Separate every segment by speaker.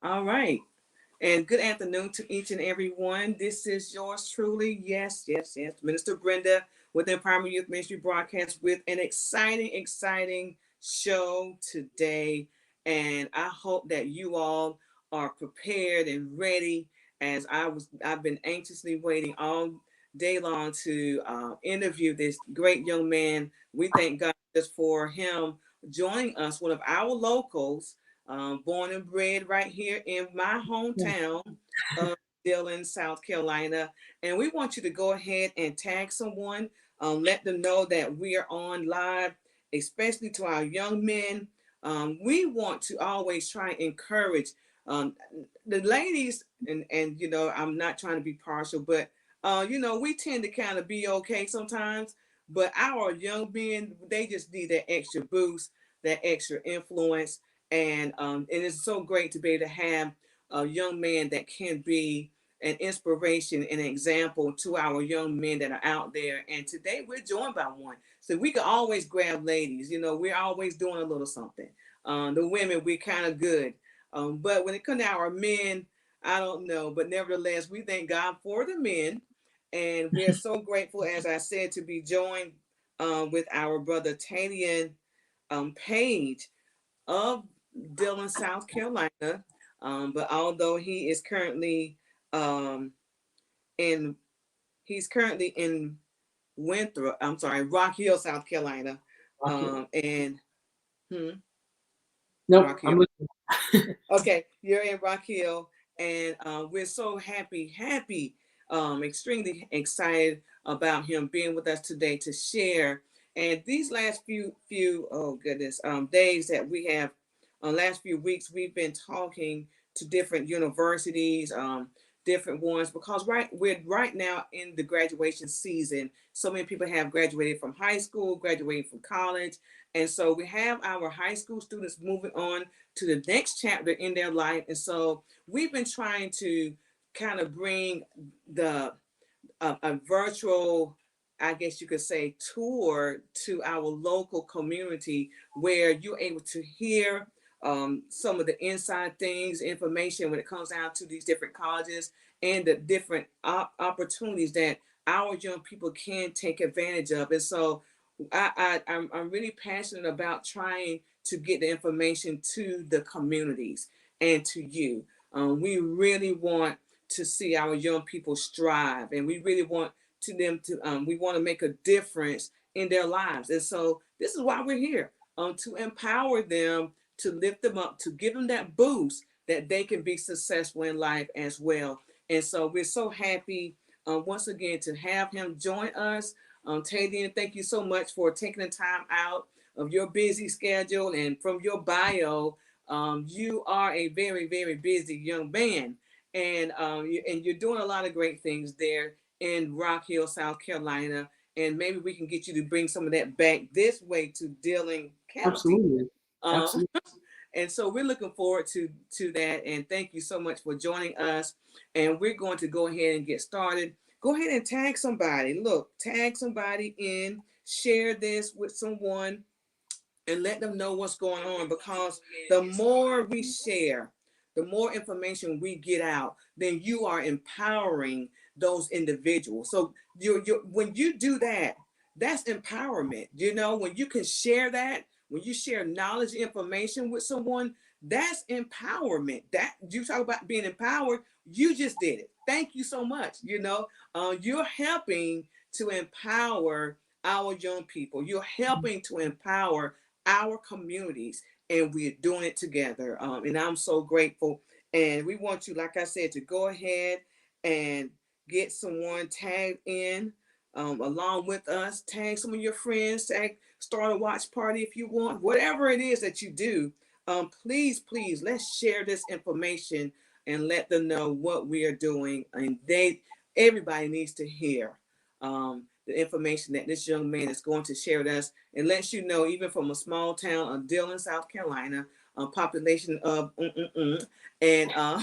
Speaker 1: All right. And good afternoon to each and every one. This is yours truly. Yes, yes, yes. Minister Brenda with the Empowerment Youth Ministry broadcast with an exciting show today. And I hope that you all are prepared and ready as I've been anxiously waiting all day long to interview this great young man. We thank God just for him joining us, one of our locals, born and bred right here in my hometown of Dillon, South Carolina. And we want you to go ahead and tag someone, let them know that we are on live, especially to our young men. We want to always try and encourage um, the ladies, and I'm not trying to be partial, but we tend to kind of be okay sometimes. But our young men, they just need that extra boost, that extra influence, and it's so great to be able to have a young man that can be an inspiration and an example to our young men that are out there. And today we're joined by one, so we can always grab ladies. We're always doing a little something. The women, we're kind of good, but when it comes to our men, I don't know. But nevertheless, we thank God for the men, and we're so grateful, as I said, to be joined with our brother Tadean Page of Dillon, South Carolina. But although he is currently um, in, he's currently in Winthrop. I'm sorry, Rock Hill, South Carolina.
Speaker 2: Rock you.
Speaker 1: And
Speaker 2: Nope,
Speaker 1: Rock Hill.
Speaker 2: I'm listening.
Speaker 1: Okay, you're in Rock Hill, and we're so happy, extremely excited about him being with us today to share. And these last few oh goodness days that we have, last few weeks we've been talking to different universities, different ones, because we're right now in the graduation season. So many people have graduated from high school, graduating from college, and so we have our high school students moving on to the next chapter in their life. And so we've been trying to kind of bring the a virtual, I guess you could say, tour to our local community where you're able to hear some of the inside things, information when it comes down to these different colleges and the different opportunities that our young people can take advantage of. And so I'm really passionate about trying to get the information to the communities and to you. We really want to see our young people strive, and we really want to them to we want to make a difference in their lives. And so this is why we're here, to empower them, to lift them up, to give them that boost that they can be successful in life as well. And so we're so happy once again to have him join us. Tadean, thank you so much for taking the time out of your busy schedule, and from your bio, you are a very busy young man, and you're doing a lot of great things there in Rock Hill, South Carolina. And maybe we can get you to bring some of that back this way to Dillon County.
Speaker 2: Absolutely.
Speaker 1: Um,
Speaker 2: Absolutely.
Speaker 1: and so we're looking forward to that. And thank you so much for joining us. And we're going to go ahead and get started. Go ahead and tag somebody. Look, tag somebody in. Share this with someone and let them know what's going on, because the more we share, the more information we get out, then you are empowering those individuals. So when you do that, that's empowerment. When you can share that, when you share knowledge, information with someone, that's empowerment. That you talk about being empowered, you just did it. Thank you so much. You're helping to empower our young people. You're helping to empower our communities, and we're doing it together. And I'm so grateful. And we want you, like I said, to go ahead and get someone tagged in along with us. Tag some of your friends. Start a watch party if you want. Whatever it is that you do, please, let's share this information and let them know what we are doing. And everybody needs to hear the information that this young man is going to share with us, and lets you know, even from a small town of Dillon, South Carolina, a population of and and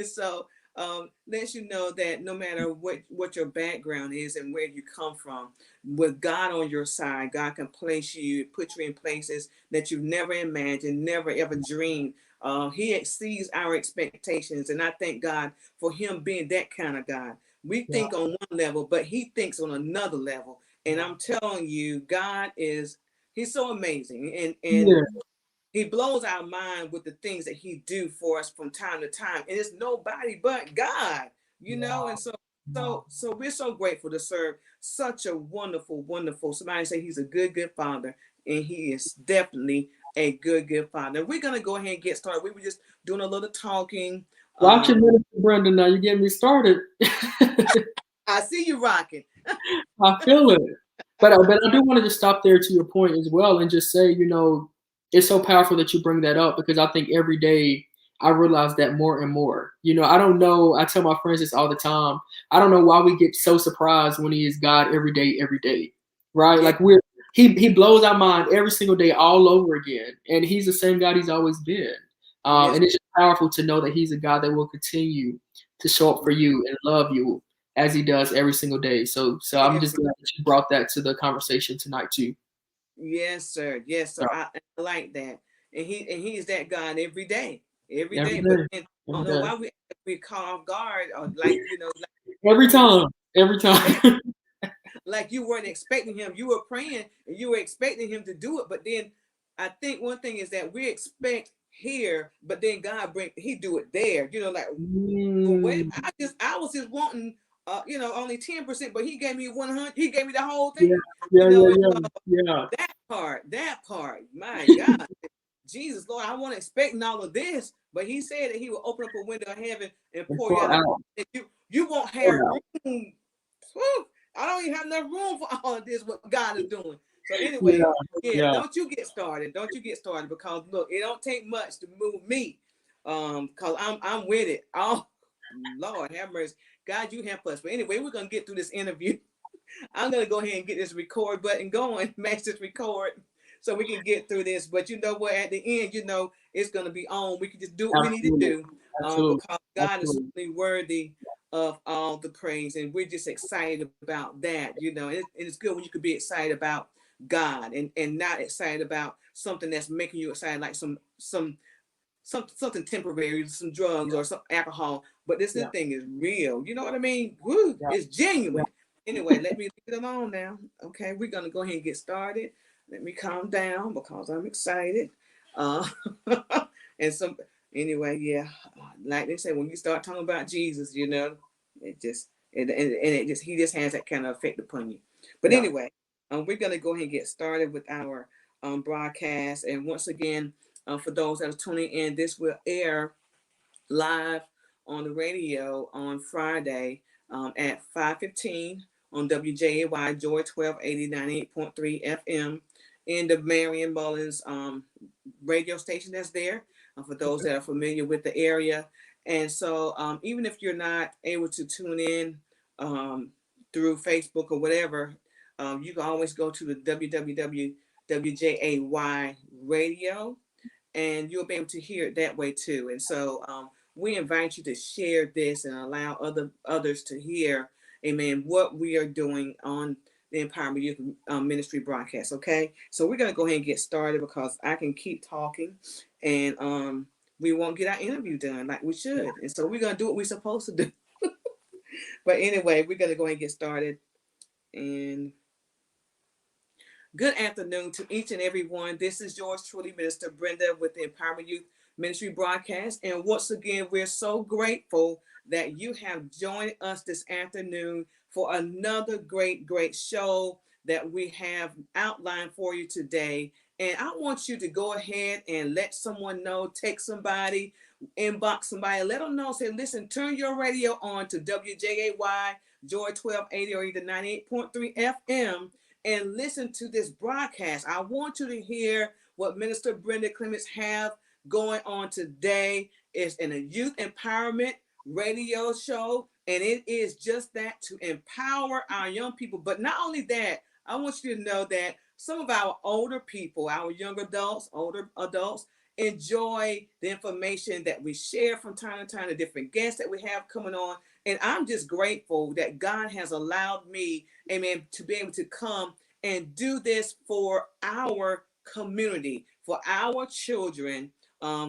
Speaker 1: so lets you know that no matter what your background is and where you come from, with God on your side, God can place you, put you in places that you've never imagined, never ever dreamed. He exceeds our expectations, and I thank God for Him being that kind of God. We
Speaker 2: Yeah.
Speaker 1: think on one level, but He thinks on another level. And
Speaker 2: Yeah.
Speaker 1: I'm telling you, God is He's so amazing, and
Speaker 2: Yeah.
Speaker 1: He blows our mind with the things that He do for us from time to time, and it's nobody but God, you know.
Speaker 2: Wow.
Speaker 1: And so,
Speaker 2: Wow.
Speaker 1: we're so grateful to serve such a wonderful, wonderful. Somebody say He's a good, good Father, and He is definitely a good, good Father. We're gonna go ahead and get started. We were just doing a little talking.
Speaker 2: Watch it,
Speaker 1: Um,
Speaker 2: Minister Brenda. Now you're getting me started.
Speaker 1: I see you rocking.
Speaker 2: I feel it. But I do want to just stop there to your point as well and just say, it's so powerful that you bring that up because I think every day I realize that more and more. I don't know. I tell my friends this all the time. I don't know why we get so surprised when He is God every day, right?
Speaker 1: Yeah,
Speaker 2: Like He blows our mind every single day all over again, and He's the same God He's always been.
Speaker 1: yes,
Speaker 2: And it's just powerful to know that He's a God that will continue to show up for you and love you as He does every single day. So I'm just
Speaker 1: every,
Speaker 2: glad that you brought that to the conversation tonight too.
Speaker 1: yes, sir, yes,
Speaker 2: So
Speaker 1: sir. I like that, and He's that God every
Speaker 2: every
Speaker 1: day. But
Speaker 2: day,
Speaker 1: then I don't
Speaker 2: every
Speaker 1: know
Speaker 2: day,
Speaker 1: why we caught off guard, or like
Speaker 2: every
Speaker 1: you
Speaker 2: time, every
Speaker 1: know,
Speaker 2: time.
Speaker 1: like you weren't expecting Him. You were praying and you were expecting Him to do it, but then I think one thing is that we expect here, but then He do it there. Like what
Speaker 2: Mm,
Speaker 1: I was just wanting, only 10%, but He gave me 100. He gave me the whole
Speaker 2: yeah,
Speaker 1: thing.
Speaker 2: yeah, yeah,
Speaker 1: And so
Speaker 2: yeah,
Speaker 1: that part, my God, Jesus, Lord, I wasn't expecting all of this, but He said that He will open up a window of heaven and
Speaker 2: yeah.
Speaker 1: pour you
Speaker 2: Pour
Speaker 1: out a
Speaker 2: out,
Speaker 1: that you won't
Speaker 2: pour
Speaker 1: have
Speaker 2: out.
Speaker 1: room. Whew, I don't even have enough room for all of this. What God is doing. So
Speaker 2: Yeah,
Speaker 1: anyway, yeah,
Speaker 2: yeah,
Speaker 1: don't you get started. Don't you get started because look, it don't take much to move me. Cause I'm with it. Oh Lord have mercy. God, you help us. But anyway, we're gonna get through this interview. I'm gonna go ahead and get this record button going, match this record, so we can get through this. But you know what? At the end, it's gonna be on. We can just do what we need to
Speaker 2: absolutely,
Speaker 1: do,
Speaker 2: absolutely,
Speaker 1: because God is
Speaker 2: absolutely.
Speaker 1: certainly worthy of all the praise, and we're just excited about that. And it's good when you could be excited about God and not excited about something that's making you excited, like something temporary, some drugs
Speaker 2: Yeah,
Speaker 1: or some alcohol. But this
Speaker 2: yeah,
Speaker 1: thing is real. You know what I mean? Woo,
Speaker 2: yeah,
Speaker 1: it's
Speaker 2: yeah.
Speaker 1: genuine. Anyway, let me leave it alone now. Okay, we're gonna go ahead and get started. Let me calm down because I'm excited. Uh, and some anyway, yeah. Like they say, when you start talking about Jesus, it just and it just He just has that kind of effect upon you. But
Speaker 2: Yeah.
Speaker 1: anyway, we're gonna go ahead and get started with our broadcast. And once again, for those that are tuning in, this will air live on the radio on Friday at 5:15 on WJAY Joy 1280 98.3 FM in the Marion Mullins radio station that's there, for those
Speaker 2: Okay.
Speaker 1: that are familiar with the area. And so even if you're not able to tune in um, through Facebook or whatever, you can always go to the WWWJAY radio, and you'll be able to hear it that way too. And so we invite you to share this and allow others to hear, amen, what we are doing on the Empowerment Youth Ministry broadcast. Okay, so we're going to go ahead and get started because I can keep talking, and we won't get our interview done like we should. And so we're going to do what we're supposed to do. But anyway, we're going to go ahead and get started. And good afternoon to each and every one. This is yours truly, Minister Brenda, with the Empowerment Youth Ministry broadcast. And once again, we're so grateful that you have joined us this afternoon for another great, great show that we have outlined for you today. And I want you to go ahead and let someone know, take somebody, inbox somebody, let them know, say, listen, turn your radio on to WJAY Joy 1280 or either 98.3 FM and listen to this broadcast. I want you to hear what Minister Brenda Clements have going on today. It's in a youth empowerment radio show, and it is just that, to empower our young people. But not only that, I want you to know that some of our older people, our young adults, older adults, enjoy the information that we share from time to time, the different guests that we have coming on. And I'm just grateful that God has allowed me, amen, to be able to come and do this for our community, for our children,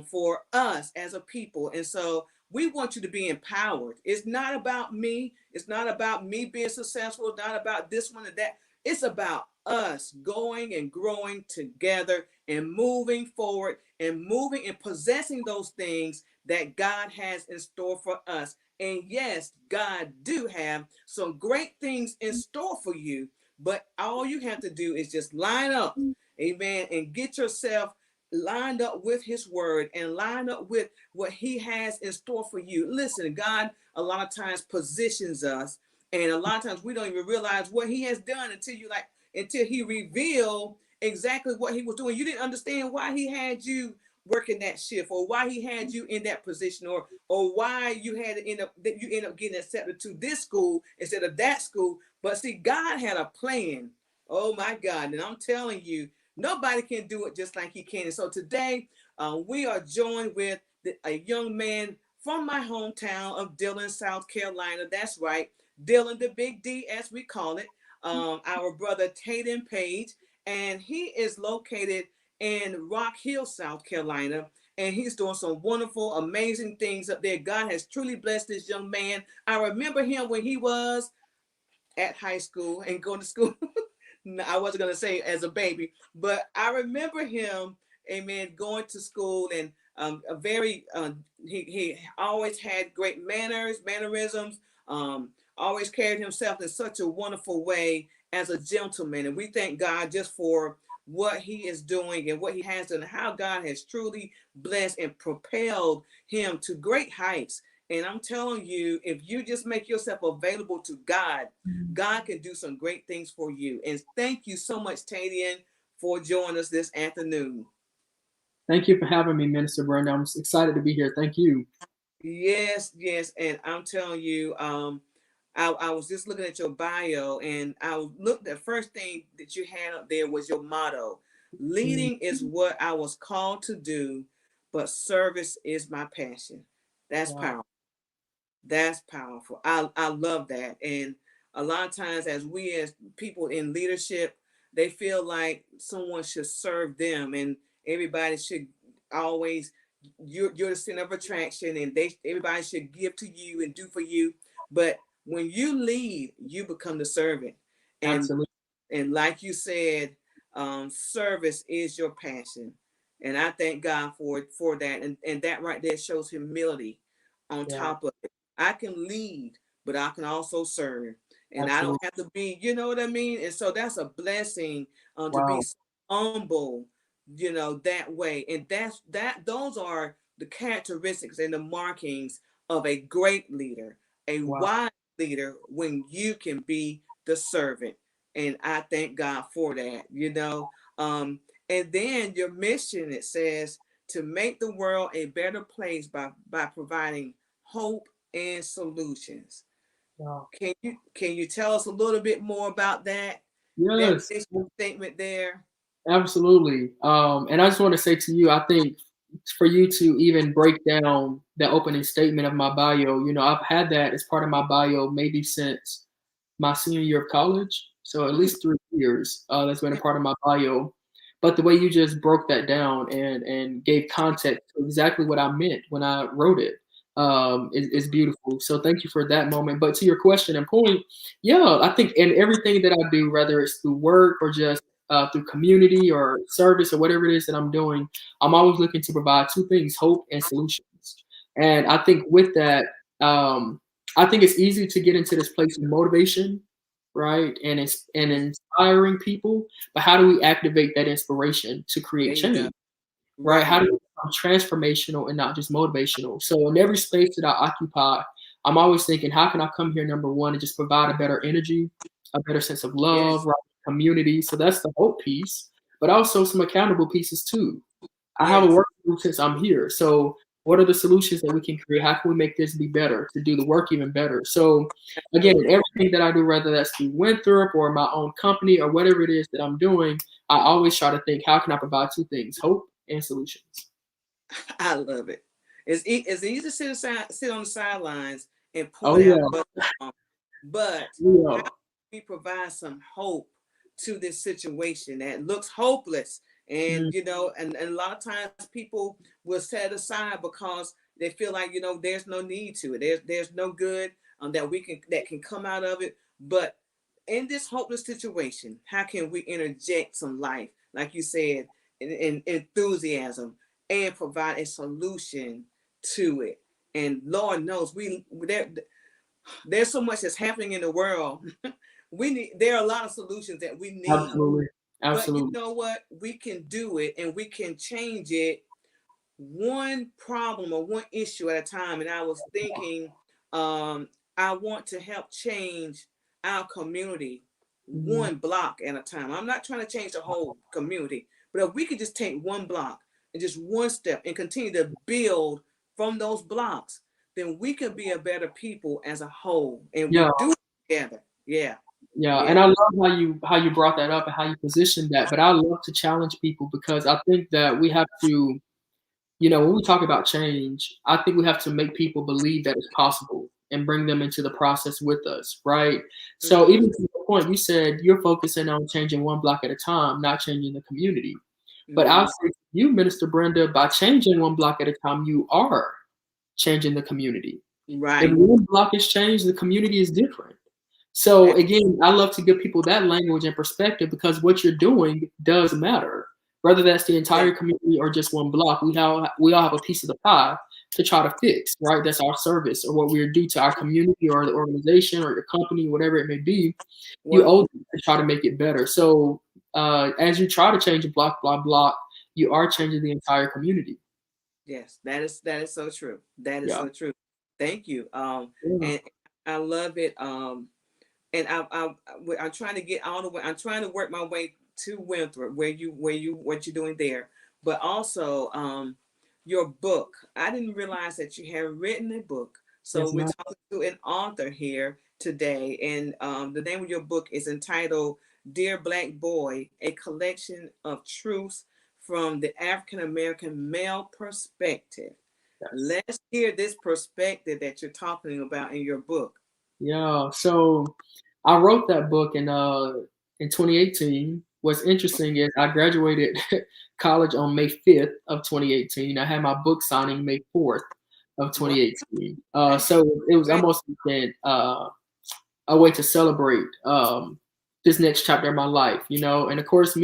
Speaker 1: for us as a people. And so we want you to be empowered. It's not about me. It's not about me being successful. It's not about this one or that. It's about us going and growing together and moving forward and moving and possessing those things that God has in store for us. And yes, God do have some great things in store for you, but all you have to do is just line up, amen, and get yourself lined up with his word and lined up with what he has in store for you. Listen, God a lot of times positions us, and a lot of times we don't even realize what he has done until he revealed exactly what he was doing. You didn't understand why he had you working that shift, or why he had you in that position, or why you had to end up getting accepted to this school instead of that school. But see, God had a plan. Oh my God. And I'm telling you, nobody can do it just like he can. And so today, we are joined with a young man from my hometown of Dillon, South Carolina. That's right, Dillon, the Big D, as we call it. Our brother Tadean Page, and he is located in Rock Hill, South Carolina. And he's doing some wonderful, amazing things up there. God has truly blessed this young man. I remember him when he was at high school and going to school. No, I wasn't going to say as a baby, but I remember him, amen, going to school, and a very, he always had great mannerisms, always carried himself in such a wonderful way as a gentleman. And we thank God just for what he is doing and what he has done, how God has truly blessed and propelled him to great heights. And I'm telling you, if you just make yourself available to God, God can do some great things for you. And thank you so much, Tadean, for joining us this afternoon.
Speaker 2: Thank you for having me, Minister Brenda. I'm excited to be here. Thank you.
Speaker 1: Yes, yes. And I'm telling you, I was just looking at your bio, and the first thing that you had up there was your motto.
Speaker 2: Mm,
Speaker 1: Leading is what I was called to do, but service is my passion. That's
Speaker 2: wow.
Speaker 1: powerful. That's powerful. I love that. And a lot of times, as we as people in leadership, they feel like someone should serve them, and everybody should always, you're the center of attraction, and everybody should give to you and do for you. But when you lead, you become the servant. And
Speaker 2: Absolutely.
Speaker 1: like you said, service is your passion. And I thank God for that. And that right there shows humility on
Speaker 2: Yeah.
Speaker 1: top of it. I can lead, but I can also serve. And I don't
Speaker 2: Absolutely.
Speaker 1: have to be, you know what I mean? And so that's a blessing, to be
Speaker 2: Wow.
Speaker 1: so humble, that way. And those are the characteristics and the markings of a great leader, a
Speaker 2: Wow.
Speaker 1: wise leader, when you can be the servant. And I thank God for that. And then your mission, it says, to make the world a better place by providing hope and solutions.
Speaker 2: Wow.
Speaker 1: Can you tell us a little bit more about that
Speaker 2: Yes.
Speaker 1: mission statement there?
Speaker 2: Absolutely. And I just want to say to you, I think for you to even break down the opening statement of my bio, I've had that as part of my bio maybe since my senior year of college. So at
Speaker 1: Mm,
Speaker 2: least 3 years, that's been a part of my bio. But the way you just broke that down and gave context to exactly what I meant when I wrote it, is beautiful. So thank you for that moment. But to your question and point, yeah, I think in everything that I do, whether it's through work or just through community or service or whatever it is that I'm doing, I'm always looking to provide two things: hope and solutions. And I think with that, I think it's easy to get into this place of motivation, right? And inspiring people. But how do we activate that inspiration to create
Speaker 1: there you go.
Speaker 2: change? Right? How
Speaker 1: Right.
Speaker 2: do we become transformational and not just motivational? So in every space that I occupy, I'm always thinking, how can I come here, number one, and just provide a better energy, a better sense of love,
Speaker 1: Yes.
Speaker 2: right? Community. So that's the hope piece, but also some accountable pieces too. I have a
Speaker 1: Yes.
Speaker 2: work group since I'm here. So what are the solutions that we can create? How can we make this be better to do the work even better? So again,
Speaker 1: Absolutely.
Speaker 2: everything that I do, whether that's through Winthrop or my own company or whatever it is that I'm doing, I always try to think, how can I provide two things, hope and solutions?
Speaker 1: I love it. It's easy to sit on the sidelines and
Speaker 2: Oh
Speaker 1: point out
Speaker 2: yeah,
Speaker 1: what's wrong, but how
Speaker 2: yeah.
Speaker 1: can we provide some hope to this situation that looks hopeless? And
Speaker 2: Mm,
Speaker 1: and a lot of times people will set it aside because they feel like there's no need to it. There's no good that can come out of it. But in this hopeless situation, how can we interject some life, like you said, in enthusiasm, and provide a solution to it? And Lord knows there's so much that's happening in the world. There are a lot of solutions that we need,
Speaker 2: absolutely,
Speaker 1: but you
Speaker 2: absolutely.
Speaker 1: know what? We can do it and we can change it one problem or one issue at a time. And I was thinking, I want to help change our community
Speaker 2: Mhm.
Speaker 1: one block at a time. I'm not trying to change the whole community, but if we could just take one block and just one step and continue to build from those blocks, then we can be a better people as a whole. And we
Speaker 2: Yeah,
Speaker 1: do it together. Yeah.
Speaker 2: yeah, and
Speaker 1: Yeah.
Speaker 2: I love how you brought that up and how you positioned that. But I love to challenge people because I think that we have to, when we talk about change, I think we have to make people believe that it's possible and bring them into the process with us, right? So
Speaker 1: Mm-hmm.
Speaker 2: even to the point you said you're focusing on changing one block at a time, not changing the community. But I'll
Speaker 1: Mm-hmm.
Speaker 2: say to you, Minister Brenda, by changing one block at a time, you are changing the community. If
Speaker 1: Right.
Speaker 2: one block is changed, the community is different. So again, I love to give people that language and perspective because what you're doing does matter. Whether that's the
Speaker 1: Yeah.
Speaker 2: entire community or just one block, we all have a piece of the pie to try to fix, right? That's our service or what we do to our community or the organization or your company, whatever it may be. You
Speaker 1: Well,
Speaker 2: owe them to try to make it better. So as you try to change a block, you are changing the entire community.
Speaker 1: yes, that is so true. That is
Speaker 2: Yeah.
Speaker 1: so true. Thank you.
Speaker 2: Yeah.
Speaker 1: And I love it. And I'm trying to get all the way. I'm trying to work my way to Winthrop, what you're doing there, but also your book. I didn't realize that you have written a book. So
Speaker 2: Yes,
Speaker 1: we're
Speaker 2: ma'am.
Speaker 1: talking to an author here today, and the name of your book is entitled "Dear Black Boy: A Collection of Truths from the African American Male Perspective."
Speaker 2: Yes.
Speaker 1: Let's hear this perspective that you're talking about in your book.
Speaker 2: Yeah. So I wrote that book in 2018. What's interesting is I graduated college on May 5th of 2018. I had my book signing May 4th of
Speaker 1: What?
Speaker 2: 2018.
Speaker 1: Hey,
Speaker 2: So it was
Speaker 1: great.
Speaker 2: almost like a way to celebrate this next chapter of my life, And of course,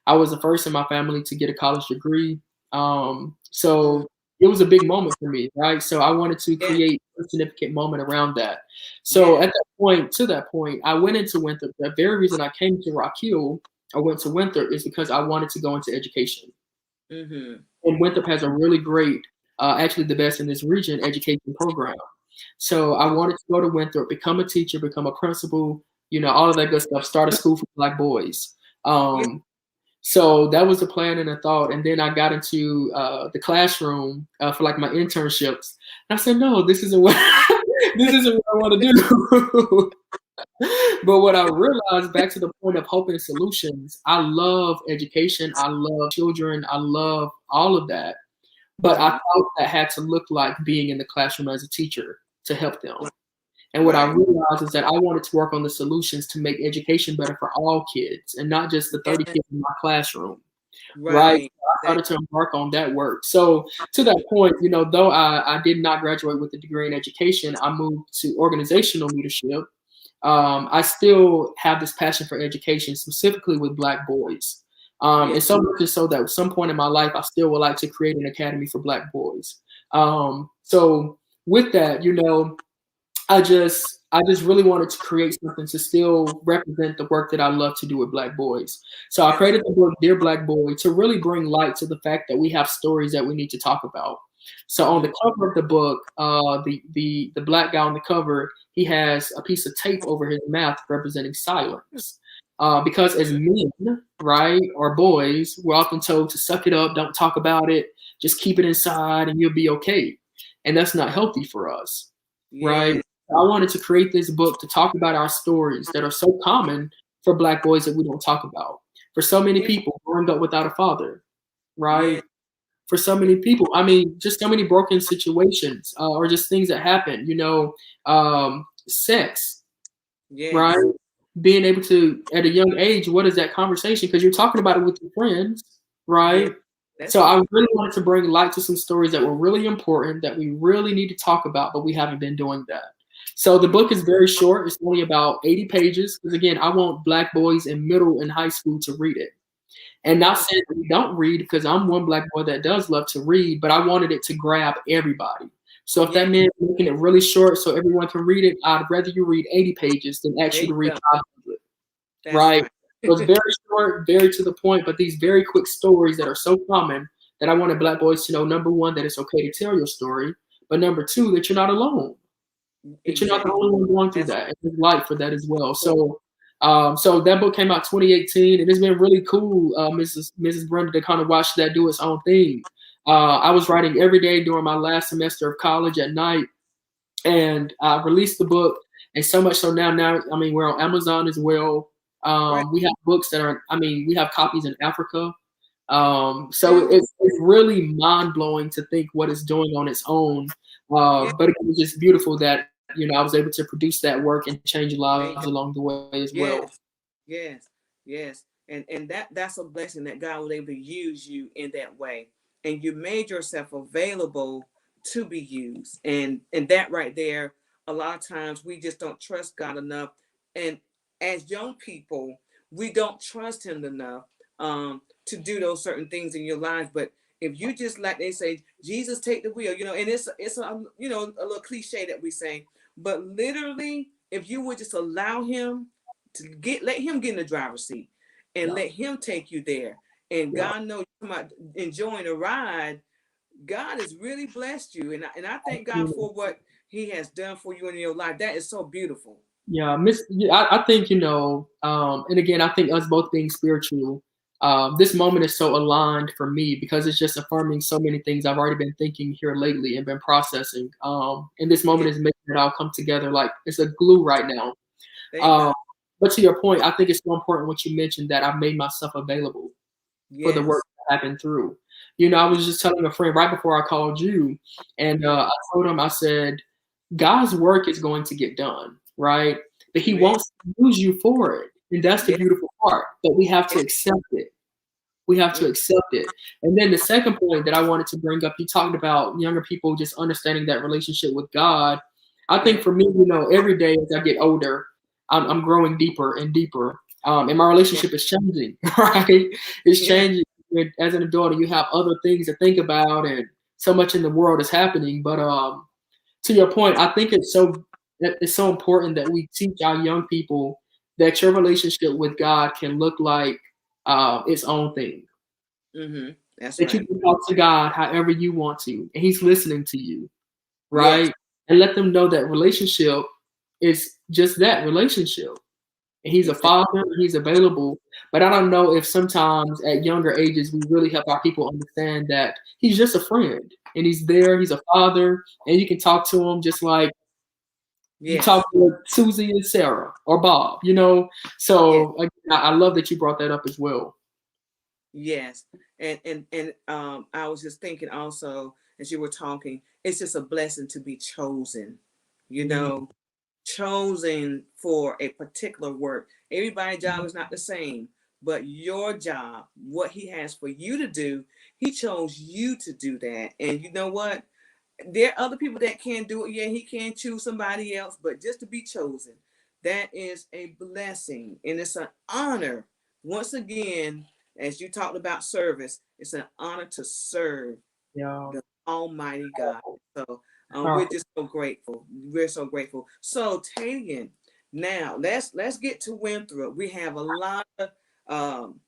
Speaker 2: I was the first in my family to get a college degree.
Speaker 1: Mm,
Speaker 2: So it was a big moment for me, right? So I wanted to
Speaker 1: yeah,
Speaker 2: create a significant moment around that. So
Speaker 1: yeah.
Speaker 2: to that point, I went into Winthrop. The very reason I came to Rock Hill, I went to Winthrop is because I wanted to go into education.
Speaker 1: Mm-hmm.
Speaker 2: And Winthrop has a really great, actually the best in this region, education program. So I wanted to go to Winthrop, become a teacher, become a principal, all of that good stuff, start a school for Black boys.
Speaker 1: Yeah.
Speaker 2: Um, so that was the plan and the thought. And then I got into the classroom for like my internships. And I said, no, this isn't what this isn't what I want to do. But what I realized, back to the point of hope and solutions, I love education. I love children. I love all of that. But I
Speaker 1: Mm-hmm.
Speaker 2: thought that had to look like being in the classroom as a teacher to help them. And what I
Speaker 1: Right.
Speaker 2: realized is that I wanted to work on the solutions to make education better for all kids and not just the 30
Speaker 1: Yeah.
Speaker 2: kids in my classroom, right?
Speaker 1: Right.
Speaker 2: So I
Speaker 1: That,
Speaker 2: started to embark on that work. So to that point, though I did not graduate with a degree in education, I moved to organizational leadership. I still have this passion for education, specifically with Black boys.
Speaker 1: yeah.
Speaker 2: And so much is so that at some point in my life, I still would like to create an academy for Black boys. So with that, I just really wanted to create something to still represent the work that I love to do with Black boys. So I
Speaker 1: Absolutely.
Speaker 2: created the book Dear Black Boy to really bring light to the fact that we have stories that we need to talk about. So on
Speaker 1: Mm-hmm.
Speaker 2: the cover of the book, the black guy on the cover, he has a piece of tape over his mouth representing silence. Because as men, right, or boys, we're often told to suck it up, don't talk about it, just keep it inside, and you'll be okay. And that's not healthy for us, right?
Speaker 1: Yes.
Speaker 2: I wanted to create this book to talk about our stories that are so common for Black boys that we don't talk about. For so many
Speaker 1: Yeah.
Speaker 2: people growing up without a father, right?
Speaker 1: Yeah.
Speaker 2: for so many people. I mean, just so many broken situations, or just things that happen. Sex, right?
Speaker 1: Yes.
Speaker 2: Being able to, at a young age, what is that conversation? Because you're talking about it with your friends,
Speaker 1: Yeah.
Speaker 2: right?
Speaker 1: That's
Speaker 2: So I
Speaker 1: right.
Speaker 2: really wanted to bring light to some stories that were really important that we really need to talk about, but we haven't been doing that. So the book is very short. It's only about 80 pages. Because again, I want black boys in middle and high school to read it. And not
Speaker 1: Yeah.
Speaker 2: saying that we don't read, because I'm one black boy that does love to read, but I wanted it to grab everybody. So if
Speaker 1: Yeah.
Speaker 2: that meant making it really short so everyone can read it, I'd rather you read 80 pages than ask
Speaker 1: There
Speaker 2: you to
Speaker 1: you
Speaker 2: read
Speaker 1: go.
Speaker 2: 500,
Speaker 1: That's
Speaker 2: right?
Speaker 1: right.
Speaker 2: So it's very short, very to the point, but these very quick stories that are so common that I wanted black boys to know, number one, that it's okay to tell your story, but number two, that you're not alone, that you're not the
Speaker 1: Exactly.
Speaker 2: only one going through
Speaker 1: That's
Speaker 2: that. And there's light for that as well.
Speaker 1: important.
Speaker 2: So that book came out 2018, and it's been really cool, Mrs. Brenda, to kind of watch that do its own thing. I was writing every day during my last semester of college at night, and I released the book, and so much so now I mean, we're on Amazon as well.
Speaker 1: Right.
Speaker 2: We have books that are, I mean, we have copies in Africa. So
Speaker 1: Yeah.
Speaker 2: it's really mind blowing to think what it's doing on its own.
Speaker 1: Yeah.
Speaker 2: But it was just beautiful that I was able to produce that work and change lives
Speaker 1: There
Speaker 2: along
Speaker 1: you
Speaker 2: the
Speaker 1: go.
Speaker 2: way as well.
Speaker 1: Yes. Yes. Yes. And that's a blessing that God was able to use you in that way. And you made yourself available to be used. And that right there, a lot of times we just don't trust God enough. And as young people, we don't trust him enough to do those certain things in your lives. But if you just, like they say, Jesus take the wheel, and it's a a little cliche that we say, but literally, if you would just allow him to let him get in the driver's seat and
Speaker 2: Yeah,
Speaker 1: let him take you there. And
Speaker 2: yeah.
Speaker 1: God knows you're about enjoying the ride. God has really blessed you. And I thank God
Speaker 2: Yeah.
Speaker 1: for what he has done for you in your life. That is so beautiful.
Speaker 2: Yeah, I think and again, I think us both being spiritual, this moment is so aligned for me because it's just affirming so many things I've already been thinking here lately and been processing. And this
Speaker 1: Yeah,
Speaker 2: moment is making it all come together like it's a glue right now.
Speaker 1: there you
Speaker 2: Um,
Speaker 1: go.
Speaker 2: but to your point, I think it's so important what you mentioned that I've made myself available for the work
Speaker 1: Yes.
Speaker 2: to happen through. I was just telling a friend right before I called you, and
Speaker 1: Yeah.
Speaker 2: I told him, I said, God's work is going to get done, right? But He
Speaker 1: Man.
Speaker 2: wants to use you for it. And that's the
Speaker 1: Yeah.
Speaker 2: beautiful part. But we have to
Speaker 1: Yeah.
Speaker 2: accept it. We have to accept it. And then the second point that I wanted to bring up, you talked about younger people just understanding that relationship with God. I think
Speaker 1: Yeah.
Speaker 2: for me, every day as I get older, I'm growing deeper and deeper. And my
Speaker 1: Yeah.
Speaker 2: relationship is changing, right? It's
Speaker 1: Yeah.
Speaker 2: changing. As an adult, you have other things to think about, and so much in the world is happening. But to your point, I think it's so important that we teach our young people that your relationship with God can look like its own thing.
Speaker 1: Mm-hmm. That's
Speaker 2: That you
Speaker 1: right.
Speaker 2: can talk to God however you want to, and He's listening to you,
Speaker 1: Yes.
Speaker 2: right? And let them know that relationship is just that relationship. And He's a
Speaker 1: Exactly.
Speaker 2: father, He's available. But I don't know if sometimes at younger ages we really help our people understand that He's just a friend and He's there, He's a father, and you can talk to Him just like you talk
Speaker 1: Yes.
Speaker 2: to Susie and Sarah or Bob.
Speaker 1: Yes.
Speaker 2: So again, I love that you brought that up as well.
Speaker 1: Yes. And I was just thinking also as you were talking, it's just a blessing to be chosen, you
Speaker 2: Mhm.
Speaker 1: know, chosen for a particular work. Everybody's job is not the same, but your job, what he has for you to do, he chose you to do that. And you know what? There are other people that can do it. Yeah, he can choose somebody else, but just to be chosen, that is a blessing and it's an honor. Once again, as you talked about service, it's an honor to serve
Speaker 2: Yeah.
Speaker 1: the Almighty God. So we're
Speaker 2: Powerful.
Speaker 1: just so grateful. We're so grateful. So Tadean, now let's get to Winthrop. We have a lot of um,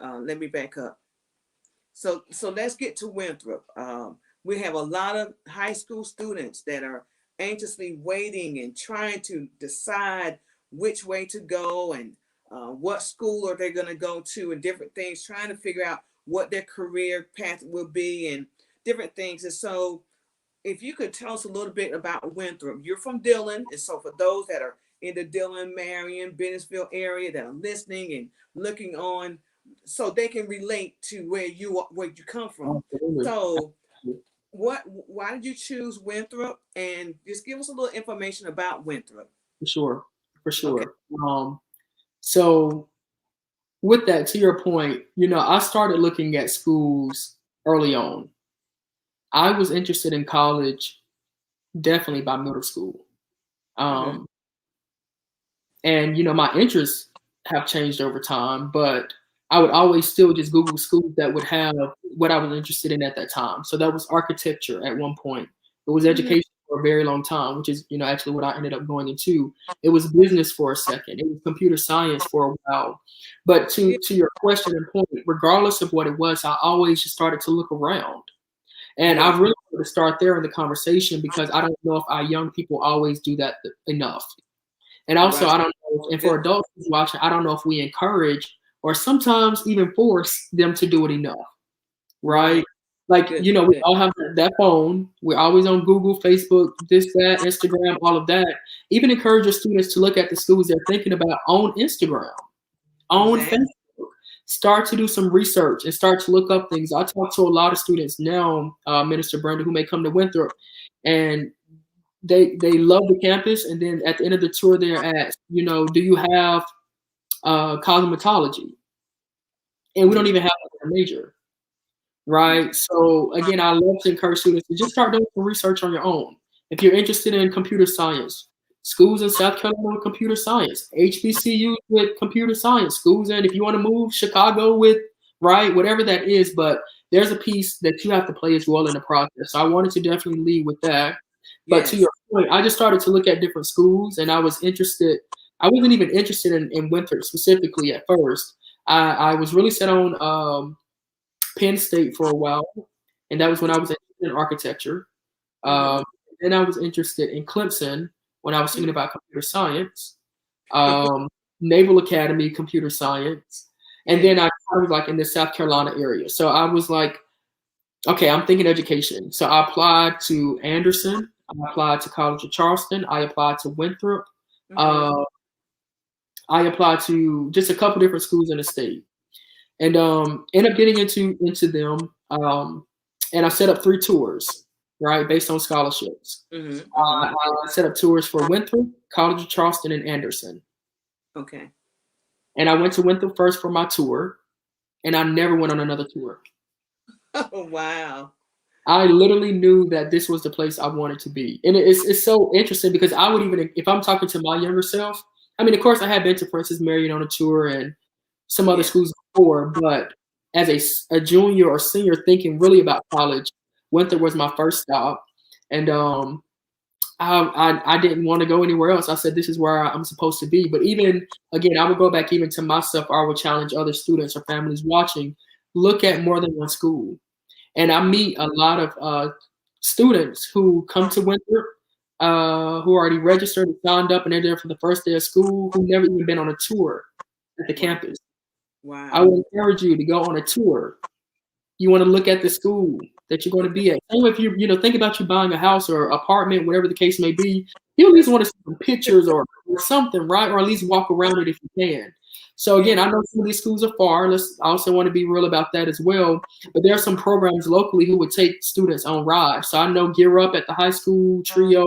Speaker 1: let me back up. So let's get to Winthrop. We have a lot of high school students that are anxiously waiting and trying to decide which way to go and what school are they going to go to and different things, trying to figure out what their career path will be and different things. And so if you could tell us a little bit about Winthrop. You're from Dillon, and so for those that are in the Dillon, Marion, Bennettsville area that are listening and looking on, so they can relate to where you come from.
Speaker 2: Absolutely.
Speaker 1: So why did you choose Winthrop? And just give us a little information about Winthrop.
Speaker 2: For sure. For
Speaker 1: Okay.
Speaker 2: sure. So with that, to your point, I started looking at schools early on. I was interested in college definitely by middle school.
Speaker 1: Mm-hmm.
Speaker 2: Um, and my interests have changed over time, but I would always still just Google schools that would have what I was interested in at that time. So that was architecture at one point. It was
Speaker 1: Mm-hmm.
Speaker 2: education for a very long time, which is actually what I ended up going into. It was business for a second. It was computer science for a while. But
Speaker 1: Yeah.
Speaker 2: to your question and point, regardless of what it was, I always just started to look around. And I
Speaker 1: Yes.
Speaker 2: really want to start there in the conversation because I don't know if our young people always do that enough. And also,
Speaker 1: Right.
Speaker 2: I don't know, and
Speaker 1: Good.
Speaker 2: for adults who's watching, I don't know if we encourage or sometimes even force them to do it enough,
Speaker 1: Right.
Speaker 2: right? Like,
Speaker 1: Good.
Speaker 2: we
Speaker 1: Good.
Speaker 2: all have that phone. We're always on Google, Facebook, this, that, Instagram, all of that. Even encourage your students to look at the schools they're thinking about on Instagram, on
Speaker 1: Exactly.
Speaker 2: Facebook. Start to do some research and start to look up things. I talk to a lot of students now, Minister Brenda, who may come to Winthrop, and they love the campus, and then at the end of the tour they're asked, do you have cosmetology? And we don't
Speaker 1: Mm-hmm.
Speaker 2: even have a major, right? So again, I love to encourage students to just start doing some research on your own. If you're interested in computer science, schools in South Carolina with computer science, HBCU with computer science, schools in, if you want to move, Chicago with, right, whatever that is, but there's a piece that you have to play as well in the process. So I wanted to definitely lead with that. But to
Speaker 1: Yes.
Speaker 2: your point, I just started to look at different schools, and I was interested. I wasn't even interested in Winthrop specifically at first. I was really set on Penn State for a while, and that was when I was interested in architecture.
Speaker 1: Mm-hmm.
Speaker 2: Um, then I was interested in Clemson when I was thinking about computer science, Naval Academy computer science, and
Speaker 1: Yeah.
Speaker 2: then I was like in the South Carolina area. So I was like, okay, I'm thinking education. So I applied to Anderson. I applied to College of Charleston. I applied to Winthrop.
Speaker 1: Mm-hmm.
Speaker 2: Uh, I applied to just a couple different schools in the state, and end up getting into them. And I set up 3 tours, right, based on scholarships.
Speaker 1: Mm-hmm. Mm-hmm.
Speaker 2: I set up tours for Winthrop, College of Charleston, and Anderson.
Speaker 1: Okay.
Speaker 2: And I went to Winthrop first for my tour, and I never went on another tour.
Speaker 1: Oh, wow.
Speaker 2: I literally knew that this was the place I wanted to be. And it's so interesting because I would even, if I'm talking to my younger self, I mean, of course, I had been to Princess Marion on a tour and some other
Speaker 1: Yeah.
Speaker 2: schools before, but as a junior or senior thinking really about college, Winthrop was my first stop. And I didn't want to go anywhere else. I said, this is where I'm supposed to be. But even, again, I would go back even to myself, or I would challenge other students or families watching, look at more than one school. And I meet a lot of students who come to Winthrop, who already registered and signed up, and they're there for the first day of school, who never even been on a tour at the
Speaker 1: Wow.
Speaker 2: campus. I
Speaker 1: Wow.
Speaker 2: would encourage you to go on a tour. You want to look at the school that you're going to be at. Same if you think about you buying a house or apartment, whatever the case may be, you at least
Speaker 1: That's
Speaker 2: want to see some pictures or something, right? Or at least walk around it if you can. So
Speaker 1: yeah.
Speaker 2: again, I know some of these schools are far. I also want to be real about that as well. But there are some programs locally who would take students on rides. So I know Gear Up at the high school, Trio,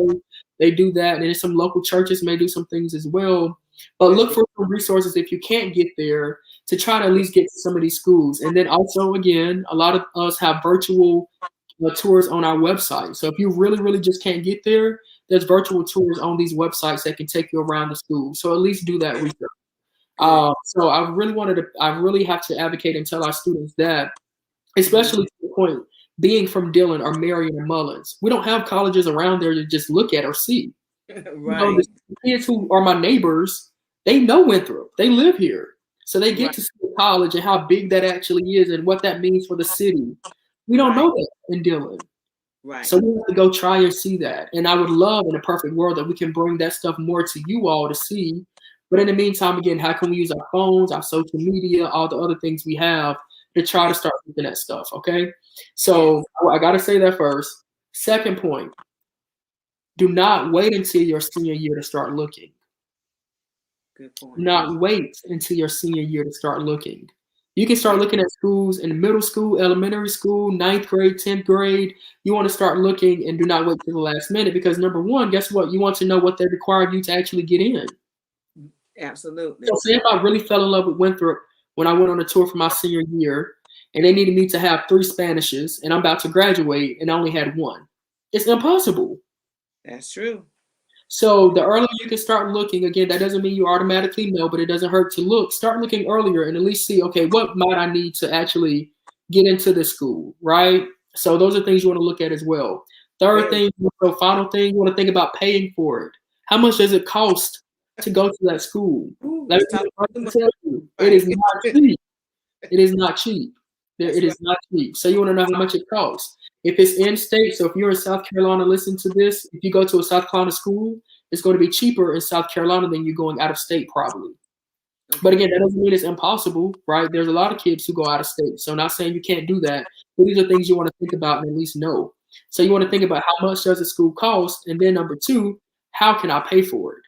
Speaker 2: they do that. And then some local churches may do some things as well. But
Speaker 1: Good.
Speaker 2: look for some resources if you can't get there to try to at least get to some of these schools. And then also, again, a lot of us have virtual tours on our website. So if you really, really just can't get there, there's virtual tours on these websites that can take you around the school. So at least do that research.
Speaker 1: Good.
Speaker 2: So I really have to advocate and tell our students that,
Speaker 1: Mm-hmm.
Speaker 2: especially to the point, being from Dillon or Marion or Mullins, we don't have colleges around there to just look at or see. The
Speaker 1: Right.
Speaker 2: kids who are my neighbors, they know Winthrop. They live here. So they get
Speaker 1: Right.
Speaker 2: to see the college and how big that actually is and what that means for the city. We don't
Speaker 1: Right.
Speaker 2: know that in Dillon.
Speaker 1: Right.
Speaker 2: So we have to go try and see that. And I would love in a perfect world that we can bring that stuff more to you all to see. But in the meantime, again, how can we use our phones, our social media, all the other things we have to try
Speaker 1: Yeah.
Speaker 2: to start looking at stuff? Okay.
Speaker 1: Yes.
Speaker 2: So I got to say that first. Second point, do not wait until your senior year to start looking.
Speaker 1: Good
Speaker 2: Do
Speaker 1: point.
Speaker 2: not wait until your senior year to start looking. You can start
Speaker 1: Yeah.
Speaker 2: looking at schools in middle school, elementary school, ninth grade, 10th grade. You want to start looking and do not wait till the last minute because number one, guess what? You want to know what they require you to actually get in. So
Speaker 1: Absolutely.
Speaker 2: say if I really fell in love with Winthrop when I went on a tour for my senior year and they needed me to have 3 Spanishes and I'm about to graduate and I only had one. It's impossible.
Speaker 1: That's true.
Speaker 2: So the earlier you can start looking, again, that doesn't mean you automatically know, but it doesn't hurt to look. Start looking earlier and at least see, okay, what might I need to actually get into this school, right? So those are things you want to look at as well. Third
Speaker 1: Very.
Speaker 2: thing, so final thing, you want to think about paying for it. How much does it cost to go to that school?
Speaker 1: Ooh,
Speaker 2: Let
Speaker 1: let's
Speaker 2: me
Speaker 1: talk too much.
Speaker 2: tell you, it
Speaker 1: Right.
Speaker 2: is not cheap. It is not cheap.
Speaker 1: That's
Speaker 2: It
Speaker 1: right.
Speaker 2: is not cheap. So you want to know how much it costs. If it's in state, so if you're in South Carolina, listen to this. If you go to a South Carolina school, it's going to be cheaper in South Carolina than you going out of state, probably. But
Speaker 1: Okay.
Speaker 2: again, that doesn't mean it's impossible, right? There's a lot of kids who go out of state. So not saying you can't do that, but these are things you want to think about and at least know. So you want to think about how much does a school cost, and then number two, how can I pay for it?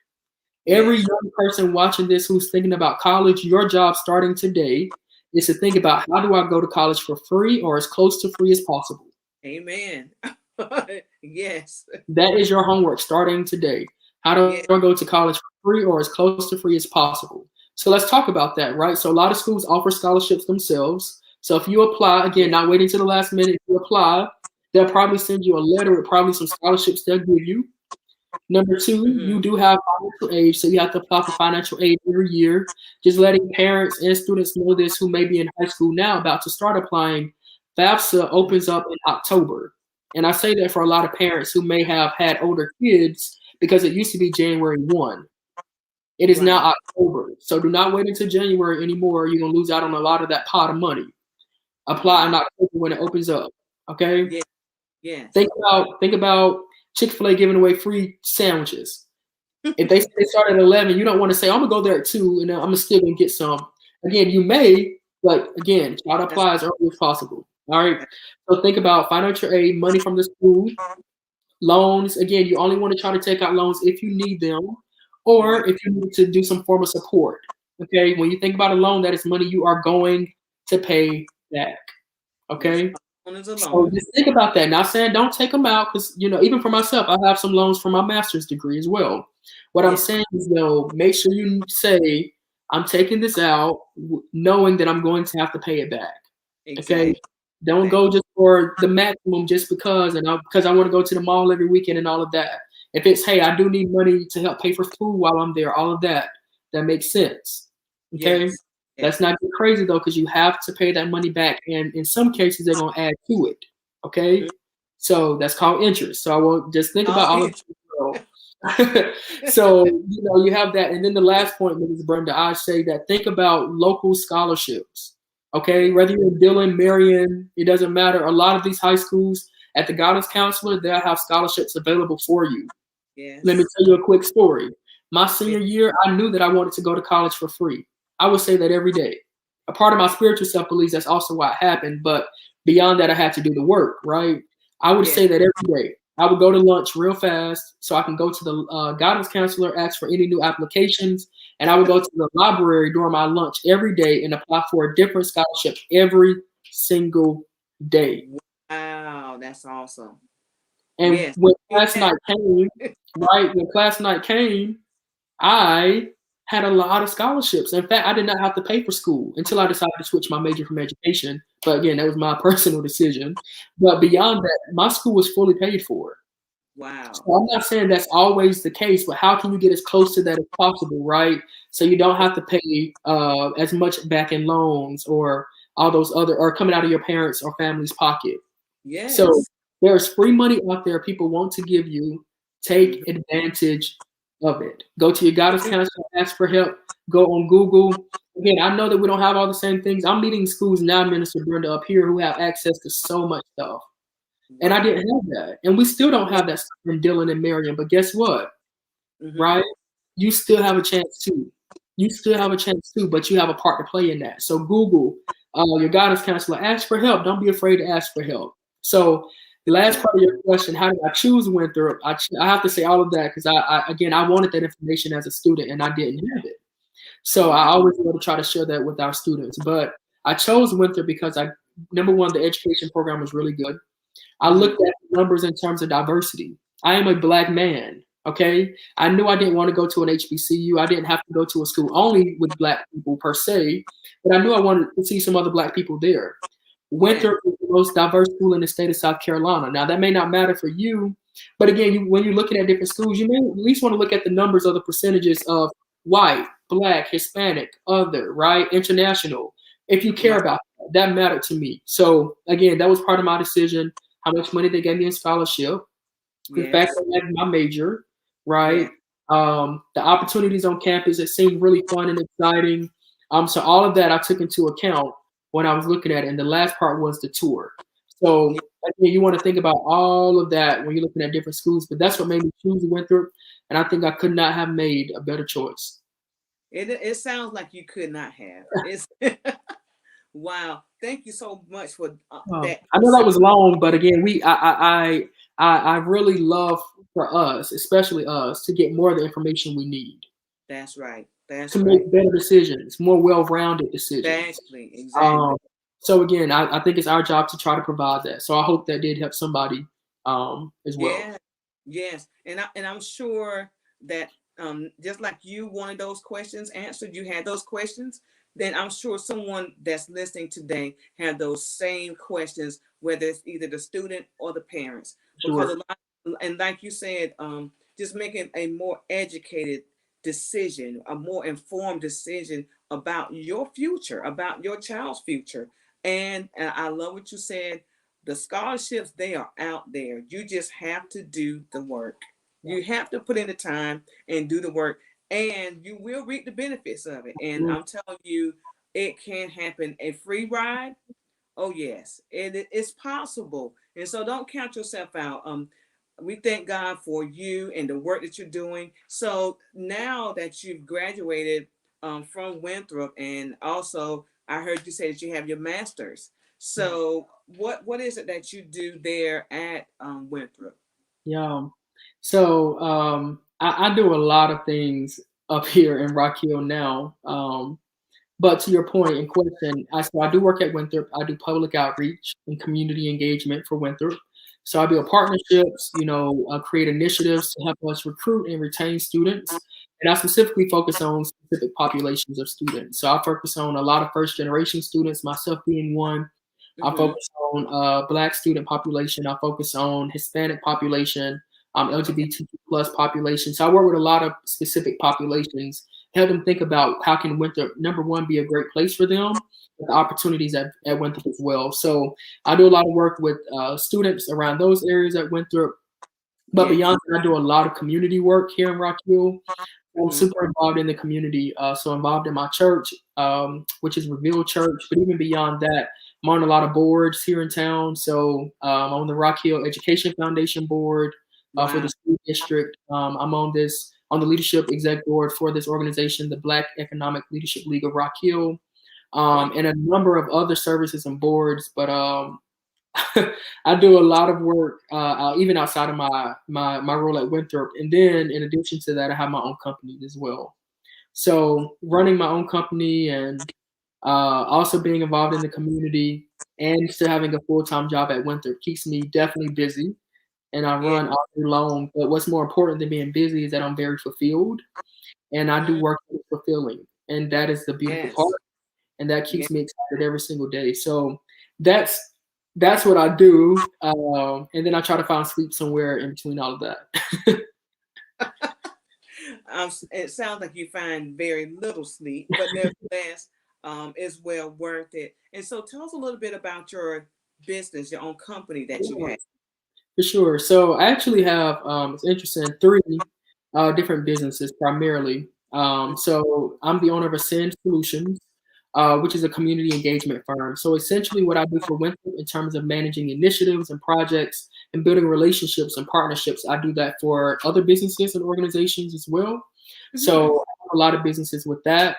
Speaker 2: Every
Speaker 1: Yes.
Speaker 2: young person watching this who's thinking about college, your job starting today is to think about how do I go to college for free or as close to free as possible.
Speaker 1: Amen. Yes.
Speaker 2: That is your homework starting today. How do I
Speaker 1: Yes.
Speaker 2: go to college for free or as close to free as possible? So let's talk about that, right? So a lot of schools offer scholarships themselves. So if you apply, again,
Speaker 1: Yes.
Speaker 2: not waiting to the last minute, if you apply, they'll probably send you a letter with probably some scholarships they'll give you. Number two, you
Speaker 1: Mm-hmm.
Speaker 2: do have financial aid, so you have to apply for financial aid every year. Just letting parents and students know this who may be in high school now about to start applying. FAFSA opens up in October. And I say that for a lot of parents who may have had older kids because it used to be January 1. It is now
Speaker 1: Right.
Speaker 2: October. So do not wait until January anymore. You're going to lose out on a lot of that pot of money. Apply in
Speaker 1: Wow.
Speaker 2: October when it opens up. Okay?
Speaker 1: Yes. Yes.
Speaker 2: Think about Chick-fil-A giving away free sandwiches. If they say they start at 11, you don't want to say, I'm going to go there at 2 and I'm still going to get some. Again, you may, but again, try to
Speaker 1: That's
Speaker 2: apply as early as possible. All right. So think about financial aid, money from the school, loans. Again, you only want to try to take out loans if you need them
Speaker 1: right.
Speaker 2: or if you need to do some form of support. Okay. When you think about a loan, that is money you are going to pay back.
Speaker 1: Yes.
Speaker 2: Okay.
Speaker 1: Alone is
Speaker 2: So
Speaker 1: alone.
Speaker 2: just think about that. Not saying don't take them out because, even for myself, I have some loans for my master's degree as well. What I'm
Speaker 1: Yes.
Speaker 2: saying is, though, make sure you say, I'm taking this out knowing that I'm going to have to pay it back. Okay?
Speaker 1: Exactly.
Speaker 2: Don't
Speaker 1: Exactly.
Speaker 2: go just for the maximum just because I want to go to the mall every weekend and all of that. If it's, hey, I do need money to help pay for food while I'm there, all of that, that makes sense. Okay?
Speaker 1: Yes.
Speaker 2: Let's
Speaker 1: Yes.
Speaker 2: not get crazy though, because you have to pay that money back, and in some cases they're gonna add to it. Okay,
Speaker 1: Mhm.
Speaker 2: so that's called interest. So I will just think
Speaker 1: Oh,
Speaker 2: about all of
Speaker 1: yes.
Speaker 2: that. So you have that, and then the last point, Mrs. Brenda, I say that think about local scholarships. Okay,
Speaker 1: Yes.
Speaker 2: whether you're in Dillon, Marion, it doesn't matter. A lot of these high schools at the guidance counselor, they'll have scholarships available for you. Let me
Speaker 1: Yes.
Speaker 2: tell you a quick story. My
Speaker 1: Yes.
Speaker 2: senior year, I knew that I wanted to go to college for free. I would say that every day. A part of my spiritual self believes that's also why it happened. But beyond that, I had to do the work, right? I would
Speaker 1: Yes.
Speaker 2: say that every day. I would go to lunch real fast so I can go to the guidance counselor, ask for any new applications, and I would go to the library during my lunch every day and apply for a different scholarship every single day.
Speaker 1: Wow. That's awesome.
Speaker 2: And
Speaker 1: Yes.
Speaker 2: when
Speaker 1: Do
Speaker 2: class
Speaker 1: that.
Speaker 2: night came, right, when class night came, I had a lot of scholarships. In fact, I did not have to pay for school until I decided to switch my major from education. But again, that was my personal decision. But beyond that, my school was fully paid for.
Speaker 1: Wow.
Speaker 2: So I'm not saying that's always the case, but how can you get as close to that as possible, right? So you don't have to pay as much back in loans or all those other, or coming out of your parents' or family's pocket. So
Speaker 1: Yes.
Speaker 2: there's free money out there people want to give you. Take
Speaker 1: Mhm.
Speaker 2: advantage of it. Go to your guidance
Speaker 1: Do-
Speaker 2: counselor, ask for help. Go on Google. Again, I know that we don't have all the same things. I'm meeting schools now, Minister Brenda, up here who have access to so much stuff. And I
Speaker 1: Wow.
Speaker 2: didn't have that. And we still don't
Speaker 1: Yeah.
Speaker 2: have that stuff in Dillon and Marion. But guess what?
Speaker 1: Mm-hmm.
Speaker 2: Right? You still have a chance too. You still have a chance too, but you have a part to play in that. So Google your guidance counselor, ask for help. Don't be afraid to ask for help. So the last
Speaker 1: Exactly.
Speaker 2: part of your question, how did I choose Winthrop? I have to say all of that because again I wanted that information as a student and I didn't have it. So I
Speaker 1: Wow.
Speaker 2: always want to try to share that with our students. But I chose Winthrop because number one, the education program was really good. I
Speaker 1: Mm-hmm.
Speaker 2: looked at the numbers in terms of diversity. I am a black man. Okay. I knew I didn't want to go to an HBCU. I didn't have to go to a school only with black people per se, but I knew I wanted to see some other black people there.
Speaker 1: Yeah.
Speaker 2: Winthrop is the most diverse school in the state of South Carolina. Now, that may not matter for you, but again, when you're looking at different schools, you may at least want to look at the numbers of the percentages of white, black, Hispanic, other, right? International. If you care
Speaker 1: Right.
Speaker 2: about that, that mattered to me. So, again, that was part of my decision. How much money they gave me in scholarship, the fact
Speaker 1: Yes.
Speaker 2: that I had my major,
Speaker 1: Yeah.
Speaker 2: right? The opportunities on campus, it seemed really fun and exciting. So all of that I took into account when I was looking at it. And the last part was the tour.
Speaker 1: Yeah.
Speaker 2: So again, you want to think about all of that when you're looking at different schools, but that's what made me choose Winthrop. And I think I could not have made a better choice.
Speaker 1: It sounds like you could not have. It's wow. Thank you so much for that.
Speaker 2: I know that was long, but again, I really love for us, especially us, to get more of the information we need
Speaker 1: That's right.
Speaker 2: to
Speaker 1: That's right.
Speaker 2: make better decisions, more well-rounded decisions.
Speaker 1: Exactly.
Speaker 2: Um,
Speaker 1: Exactly.
Speaker 2: so again, I think it's our job to try to provide that. So I hope that did help somebody as well.
Speaker 1: Yeah. Yes. And I'm sure that just like you wanted those questions answered, you had those questions, then I'm sure someone that's listening today had those same questions, whether it's either the student or the parents. Because a
Speaker 2: Sure.
Speaker 1: lot, and like you said, just making a more educated decision, a more informed decision about your future, about your child's future. And I love what you said. The scholarships, they are out there. You just have to do the work. You have to put in the time and do the work, and you will reap the benefits of it. And I'm telling you, it can happen. A free ride, oh yes, it's possible. And so don't count yourself out. We thank God for you and the work that you're doing. So now that you've graduated from Winthrop, and also I heard you say that you have your master's. So what is it that you do there at Winthrop?
Speaker 2: Yeah. So I do a lot of things up here in Rock Hill now. But to your point in question, so I do work at Winthrop. I do public outreach and community engagement for Winthrop. So I build partnerships, create initiatives to help us recruit and retain students. And I specifically focus on specific populations of students. So I focus on a lot of first generation students, myself being one. I
Speaker 1: Mm-hmm.
Speaker 2: focus on Black student population. I focus on Hispanic population, LGBTQ plus population. So I work with a lot of specific populations, help them think about how can Winthrop, number one, be a great place for them, but the opportunities at Winthrop as well. So I do a lot of work with students around those areas at Winthrop. But
Speaker 1: Yes.
Speaker 2: beyond that, I do a lot of community work here in Rock Hill. I'm
Speaker 1: Mm-hmm.
Speaker 2: super involved in the community, so involved in my church, which is Reveal Church. But even beyond that, I'm on a lot of boards here in town. So I'm on the Rock Hill Education Foundation board for the
Speaker 1: Wow.
Speaker 2: school district. I'm on the leadership exec board for this organization, the Black Economic Leadership League of Rock Hill,
Speaker 1: Wow.
Speaker 2: and a number of other services and boards. But I do a lot of work, even outside of my role at Winthrop, and then in addition to that, I have my own company as well. So running my own company and also being involved in the community and still having a full-time job at Winthrop keeps me definitely busy, and I
Speaker 1: Yeah.
Speaker 2: run all day long. But what's more important than being busy is that I'm very fulfilled, and I do
Speaker 1: Mm,
Speaker 2: work that is fulfilling, and that is the beautiful part,
Speaker 1: yes.
Speaker 2: and that
Speaker 1: Yeah.
Speaker 2: keeps me excited every single day. So that's that's what I do, and then I try to find sleep somewhere in between all of that.
Speaker 1: It sounds like you find very little sleep, but nevertheless, it's well worth it. And so, tell us a little bit about your business, your own company that you have.
Speaker 2: For sure. So I actually have, it's interesting, three different businesses primarily. So I'm the owner of Ascend Solutions, which is a community engagement firm. So essentially, what I do for Winthrop in terms of managing initiatives and projects and building relationships and partnerships, I do that for other businesses and organizations as well. So
Speaker 1: Mm-hmm.
Speaker 2: I have a lot of businesses with that.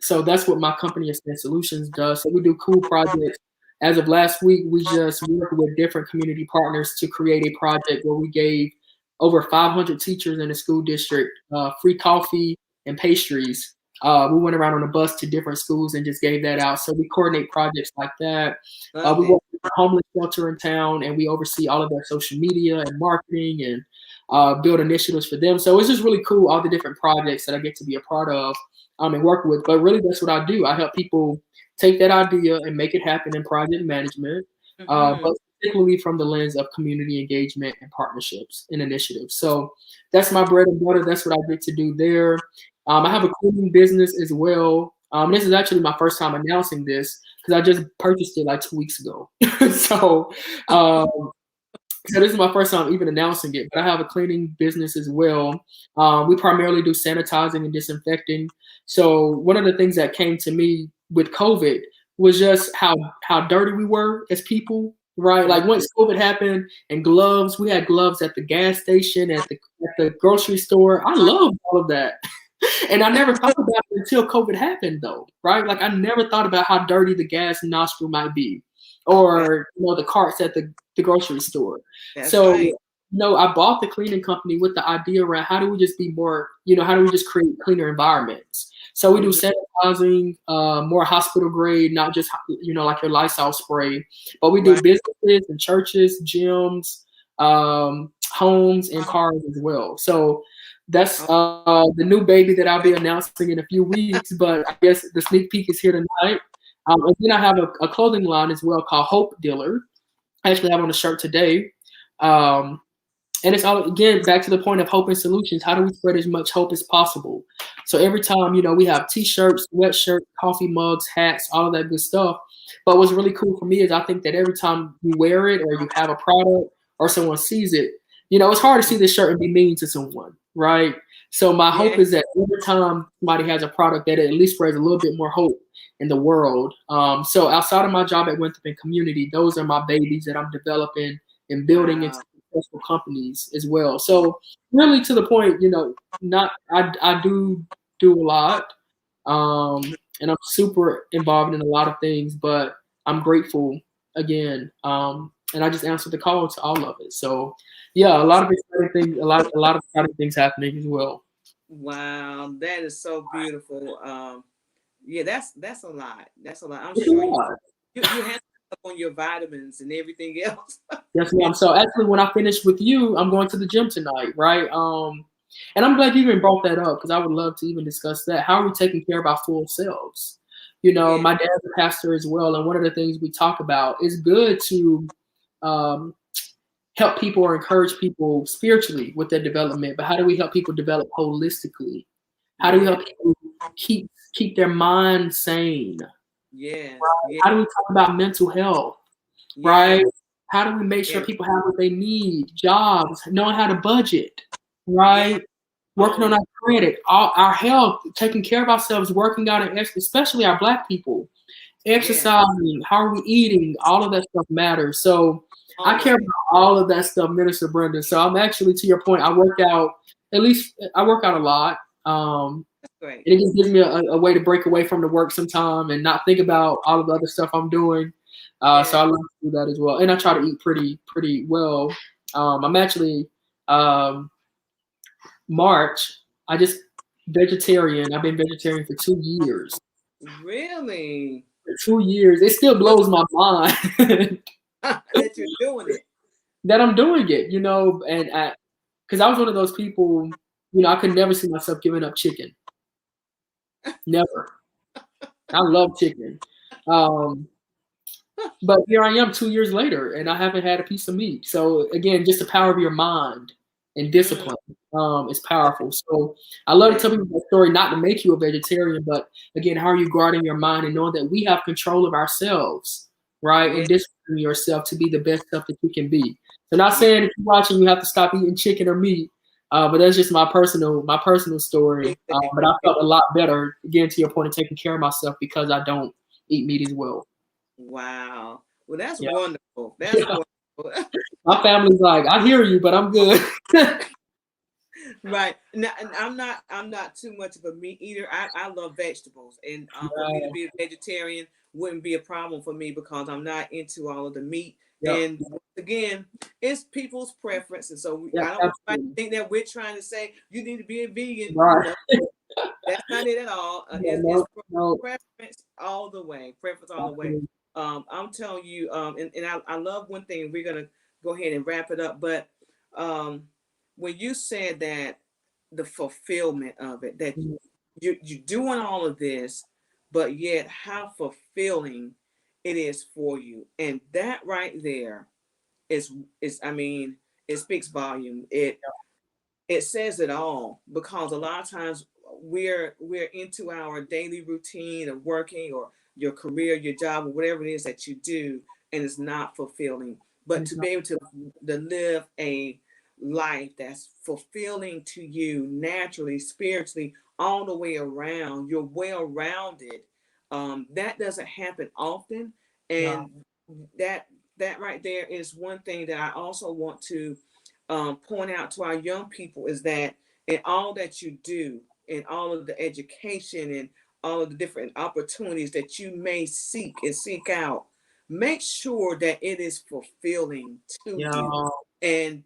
Speaker 2: So that's what my company Ascend Solutions does. So we do cool projects. As of last week, we just worked with different community partners to create a project where we gave over 500 teachers in the school district free coffee and pastries We went around on a bus to different schools and just gave that out. So we coordinate projects like that.
Speaker 1: Love
Speaker 2: We
Speaker 1: it.
Speaker 2: work with a homeless shelter in town, and we oversee all of their social media and marketing and build initiatives for them. So it's just really cool, all the different projects that I get to be a part of and work with. But really, that's what I do. I help people take that idea and make it happen in project management,
Speaker 1: Mm-hmm.
Speaker 2: but particularly from the lens of community engagement and partnerships and initiatives. So that's my bread and butter. That's what I get to do there. I have
Speaker 1: Mm-hmm.
Speaker 2: a cleaning business as well. This is actually my first time announcing this because I just purchased it like 2 weeks ago. so, um, so this is my first time even announcing it. But I have a cleaning business as well. We primarily do sanitizing and disinfecting. So one of the things that came to me with COVID was just how dirty we were as people. Right,
Speaker 1: Mm-hmm.
Speaker 2: like once COVID happened, and gloves, we had gloves at the gas station, at the grocery store. I loved all of that. And I never thought about it until COVID happened, though, right? Like I never thought about how dirty the gas nostril might be,
Speaker 1: That,
Speaker 2: or the carts at the grocery store.
Speaker 1: that's
Speaker 2: So,
Speaker 1: right.
Speaker 2: I bought the cleaning company with the idea around how do we just be more, how do we just create cleaner environments? So we do
Speaker 1: Mm-hmm.
Speaker 2: sanitizing, more hospital grade, not just like your Lysol spray, but we do
Speaker 1: Right.
Speaker 2: businesses and churches, gyms, homes, and cars as well. So that's
Speaker 1: Oh,
Speaker 2: the new baby that I'll be
Speaker 1: great.
Speaker 2: announcing in a few weeks, but I guess the sneak peek is here tonight. And then I have a clothing line as well called Hope Dealer. I actually have on a shirt today. Um, and it's all again back to the point of hope and solutions. How do we spread as much hope as possible? So every time, we have t-shirts, sweatshirts, coffee mugs, hats, all of that good stuff. But what's really cool for me is I think that every time you wear it or you have a product or someone sees it, it's hard to see this shirt and be mean to someone, right? So my hope
Speaker 1: Yeah.
Speaker 2: is that every time somebody has a product that it at least spreads a little bit more hope in the world. So outside of my job at Winthrop and Community, those are my babies that I'm developing and building into
Speaker 1: Wow.
Speaker 2: successful companies as well. So really to the point, not I do a lot, and I'm super involved in a lot of things, but I'm grateful again, and I just answered the call to all of it. So yeah, a lot of exciting things, a lot of exciting things happening as well.
Speaker 1: Wow. That is so beautiful. Yeah, that's a lot. That's a lot. I'm
Speaker 2: It's a
Speaker 1: sure you
Speaker 2: lot.
Speaker 1: you have up on your vitamins and everything else.
Speaker 2: Yes,
Speaker 1: You
Speaker 2: ma'am. So actually, when I finish with you, I'm going to the gym tonight, right? And I'm glad you even brought that up because I would love to even discuss that. How are we taking care of our full selves?
Speaker 1: yeah.
Speaker 2: My dad's a pastor as well, and one of the things we talk about is good to um, help people or encourage people spiritually with their development, but how do we help people develop holistically? How do we
Speaker 1: Yeah.
Speaker 2: help people keep their mind sane?
Speaker 1: Yes. Yeah.
Speaker 2: How do we talk about mental health?
Speaker 1: Yeah.
Speaker 2: Right? How do we make sure
Speaker 1: Yeah.
Speaker 2: people have what they need? Jobs, knowing how to budget,
Speaker 1: Yeah.
Speaker 2: right? Working on
Speaker 1: Oh,
Speaker 2: our credit, our health, taking care of ourselves, working out, and especially our Black people,
Speaker 1: yeah.
Speaker 2: exercising, how are we eating? All of that stuff matters. So I
Speaker 1: All
Speaker 2: care
Speaker 1: of
Speaker 2: about
Speaker 1: it.
Speaker 2: all of that stuff, Minister Brenda. So I'm actually, to your point, I work out, at least I work out a lot.
Speaker 1: That's great.
Speaker 2: And it just gives me a way to break away from the work sometime and not think about all of the other stuff I'm doing. So
Speaker 1: Yeah.
Speaker 2: I love to do that as well, and I try to eat pretty well. I'm actually um, March. I just vegetarian. I've been vegetarian for 2 years.
Speaker 1: Really?
Speaker 2: For 2 years, it still
Speaker 1: Really?
Speaker 2: blows my mind
Speaker 1: That you're doing it.
Speaker 2: that I'm doing it. And because I was one of those people. I could never see myself giving up chicken. Never. I love chicken. Um, But here I am 2 years later, and I haven't had a piece of meat. So again, just the power of your mind and
Speaker 1: Mm,
Speaker 2: discipline is powerful. So I love to
Speaker 1: yeah.
Speaker 2: tell people that story, not to make you a vegetarian, but again, how are you guarding your mind and knowing that we have control of ourselves, right?
Speaker 1: Yeah.
Speaker 2: And disciplining yourself to be the best self that you can be. So not
Speaker 1: Yeah.
Speaker 2: saying if you're watching, you have to stop eating chicken or meat. But that's just my personal story. But I
Speaker 1: Exactly.
Speaker 2: felt a lot better, again, to your point of taking care of myself because I don't eat meat as well.
Speaker 1: Wow. Well, that's
Speaker 2: Yeah.
Speaker 1: wonderful. That's
Speaker 2: Yeah.
Speaker 1: wonderful.
Speaker 2: My family's like, I hear you, but I'm good.
Speaker 1: Right. Now, and I'm not too much of a meat eater. I love vegetables, and for me to
Speaker 2: Yeah,
Speaker 1: be a vegetarian wouldn't be a problem for me because I'm not into all of the meat.
Speaker 2: yep,
Speaker 1: And once again, it's people's preference, and so
Speaker 2: yep,
Speaker 1: I don't want anybody to
Speaker 2: absolutely.
Speaker 1: think that we're trying to say you need to be a vegan.
Speaker 2: Right.
Speaker 1: That's not it at all.
Speaker 2: Yeah, no, no,
Speaker 1: Preference all the way. Preference all the way.
Speaker 2: absolutely.
Speaker 1: I'm telling you, and I love one thing. We're gonna go ahead and wrap it up. But um, when you said that the fulfillment of it, that
Speaker 2: Mhm.
Speaker 1: you're doing all of this, but yet how fulfilling it is for you, and that right there is I mean, it speaks volume. It says it all, because a lot of times we're into our daily routine of working, or your career, your job, or whatever it is that you do, and it's not fulfilling. But
Speaker 2: And it's
Speaker 1: to
Speaker 2: not,
Speaker 1: be able to live a life that's fulfilling to you naturally, spiritually, all the way around, you're well rounded. That doesn't happen often,
Speaker 2: no,
Speaker 1: and that that right there is one thing that I also want to point out to our young people, is that in all that you do, in all of the education and all of the different opportunities that you may seek and seek out, make sure that it is fulfilling to
Speaker 2: yeah,
Speaker 1: you, and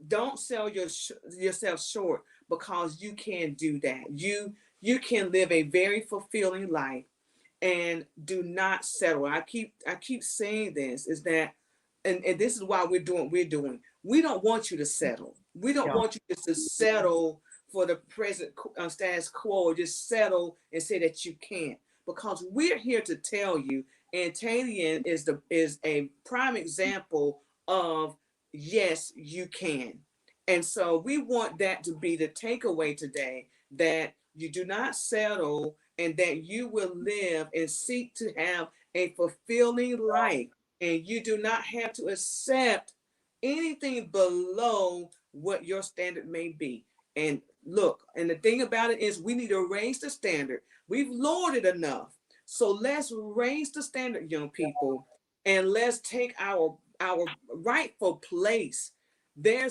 Speaker 1: don't sell yourself short, because you can do that. You can live a very fulfilling life, and do not settle. I keep saying this, is that, and this is why we're doing. We don't want you to settle. We don't
Speaker 2: yeah,
Speaker 1: want you just to settle for the present status quo, or just settle and say that you can't, because we're here to tell you. And Tadean is a prime example of, yes, you can. And so we want that to be the takeaway today, that you do not settle, and that you will live and seek to have a fulfilling life, and you do not have to accept anything below what your standard may be. And look, and the thing about it is, we need to raise the standard. We've lowered it enough. So let's raise the standard, young people, and let's take our rightful place. There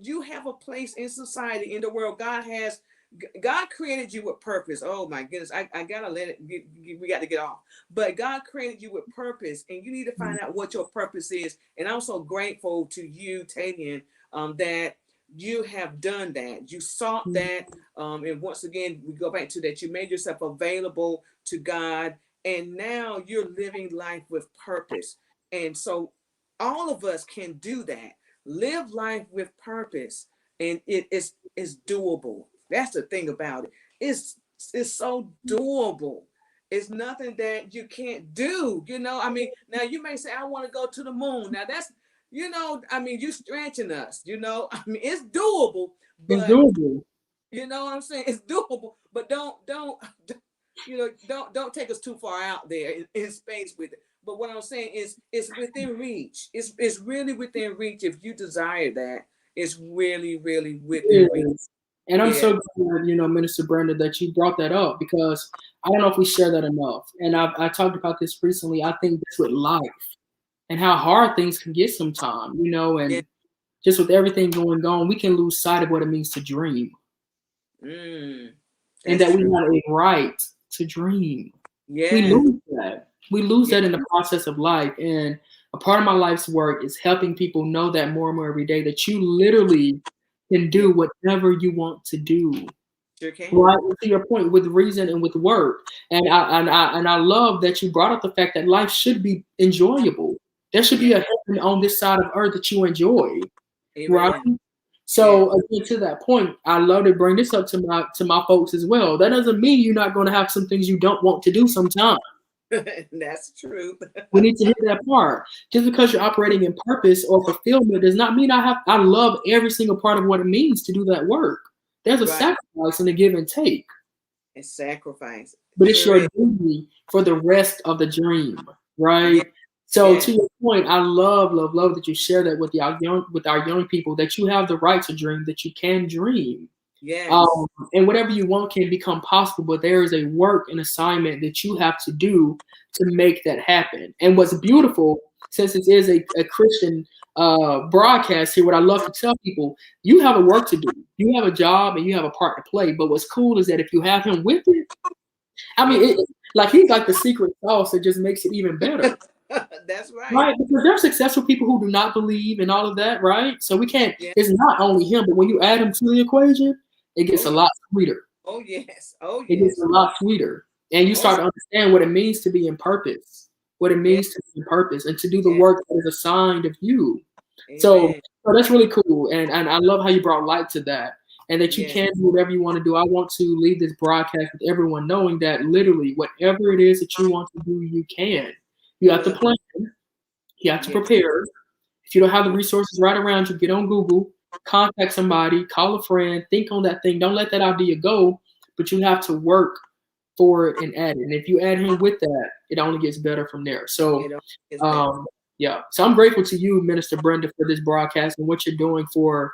Speaker 1: you have a place in society, in the world. God created you with purpose. Oh my goodness, I gotta let it. We got to get off. But God created you with purpose, and you need to find out what your purpose is. And I'm so grateful to you, Tadean, that you have done that. You sought that, and once again, we go back to that. You made yourself available to God, and now you're living life with purpose. And so, all of us can do that. Live life with purpose, and it's doable. That's the thing about it. It's so doable. It's nothing that you can't do. I mean, now you may say, I want to go to the moon. Now that's, I mean, you stretching us, I mean, it's doable,
Speaker 2: it's
Speaker 1: but
Speaker 2: doable.
Speaker 1: you know what I'm saying? It's doable, but don't take us too far out there in space with it. But what I'm saying is, it's within reach. It's really within reach if you desire that. It's really, really within reach.
Speaker 2: It is. And I'm
Speaker 1: Yeah.
Speaker 2: so glad, Minister Brenda, that you brought that up, because I don't know if we share that enough. And I talked about this recently. I think this with life and how hard things can get sometimes,
Speaker 1: Yeah.
Speaker 2: and just with everything going on, we can lose sight of what it means to dream,
Speaker 1: Mm,
Speaker 2: and
Speaker 1: that's
Speaker 2: that we
Speaker 1: true.
Speaker 2: have a right to dream. We
Speaker 1: Yes.
Speaker 2: lose that. We lose
Speaker 1: Yeah.
Speaker 2: that in the process of life. And a part of my life's work is helping people know that more and more every day, that you literally can
Speaker 1: Yeah.
Speaker 2: do whatever you want to do.
Speaker 1: Sure can.
Speaker 2: Right, to your point, with reason and with work, and I love that you brought up the fact that life should be enjoyable. There should
Speaker 1: Yeah.
Speaker 2: be a heaven on this side of earth that you enjoy, right?
Speaker 1: Amen. Yeah.
Speaker 2: So again, to that point, I love to bring this up to my folks as well. That doesn't mean you're not going to have some things you don't want to do sometimes.
Speaker 1: That's true.
Speaker 2: We need to hit that part. Just because you're operating in purpose or fulfillment does not mean I love every single part of what it means to do that work. There's a
Speaker 1: Right.
Speaker 2: sacrifice and a give and take.
Speaker 1: And sacrifice.
Speaker 2: But it's
Speaker 1: Sure
Speaker 2: your
Speaker 1: is.
Speaker 2: duty for the rest of the dream,
Speaker 1: Yeah.
Speaker 2: right? So to
Speaker 1: Yeah.
Speaker 2: your point, I love that you share that with our young people, that you have the right to dream, that you can dream.
Speaker 1: Yes.
Speaker 2: Um, and whatever you want can become possible, but there is a work and assignment that you have to do to make that happen. And what's beautiful, since it is a Christian broadcast here, what I love to tell people, you have a work to do. You have a job and you have a part to play. But what's cool is that if you have him with it, I
Speaker 1: Yeah.
Speaker 2: mean, like he's like the secret sauce that just makes it even better.
Speaker 1: That's right.
Speaker 2: Right, because there are successful people who do not believe and all of that, right? So we can't.
Speaker 1: Yeah.
Speaker 2: It's not only him, but when you add him to the equation, it gets
Speaker 1: Oh
Speaker 2: a
Speaker 1: yeah.
Speaker 2: lot sweeter.
Speaker 1: Oh yes. Oh
Speaker 2: It gets
Speaker 1: yes.
Speaker 2: a lot sweeter. And you
Speaker 1: Oh
Speaker 2: start to understand what it means to be in purpose, what it
Speaker 1: yes.
Speaker 2: means to be in purpose, and to do the
Speaker 1: Yes.
Speaker 2: work that is assigned of you. So,
Speaker 1: Amen.
Speaker 2: so that's really cool. And I love how you brought light to that and that you
Speaker 1: Yes.
Speaker 2: can do whatever you want to do. I want to leave this broadcast with everyone knowing that literally whatever it is that you want to do, you can. You have to
Speaker 1: Yes.
Speaker 2: plan, you have to
Speaker 1: Yes.
Speaker 2: prepare. If you don't have the resources right around you, get on Google, contact somebody, call a friend, think on that thing. Don't let that idea go, but you have to work for it and add it. And if you add him with that, it only gets better from there. So,
Speaker 1: It is better.
Speaker 2: um, yeah. So I'm grateful to you, Minister Brenda, for this broadcast and what you're doing for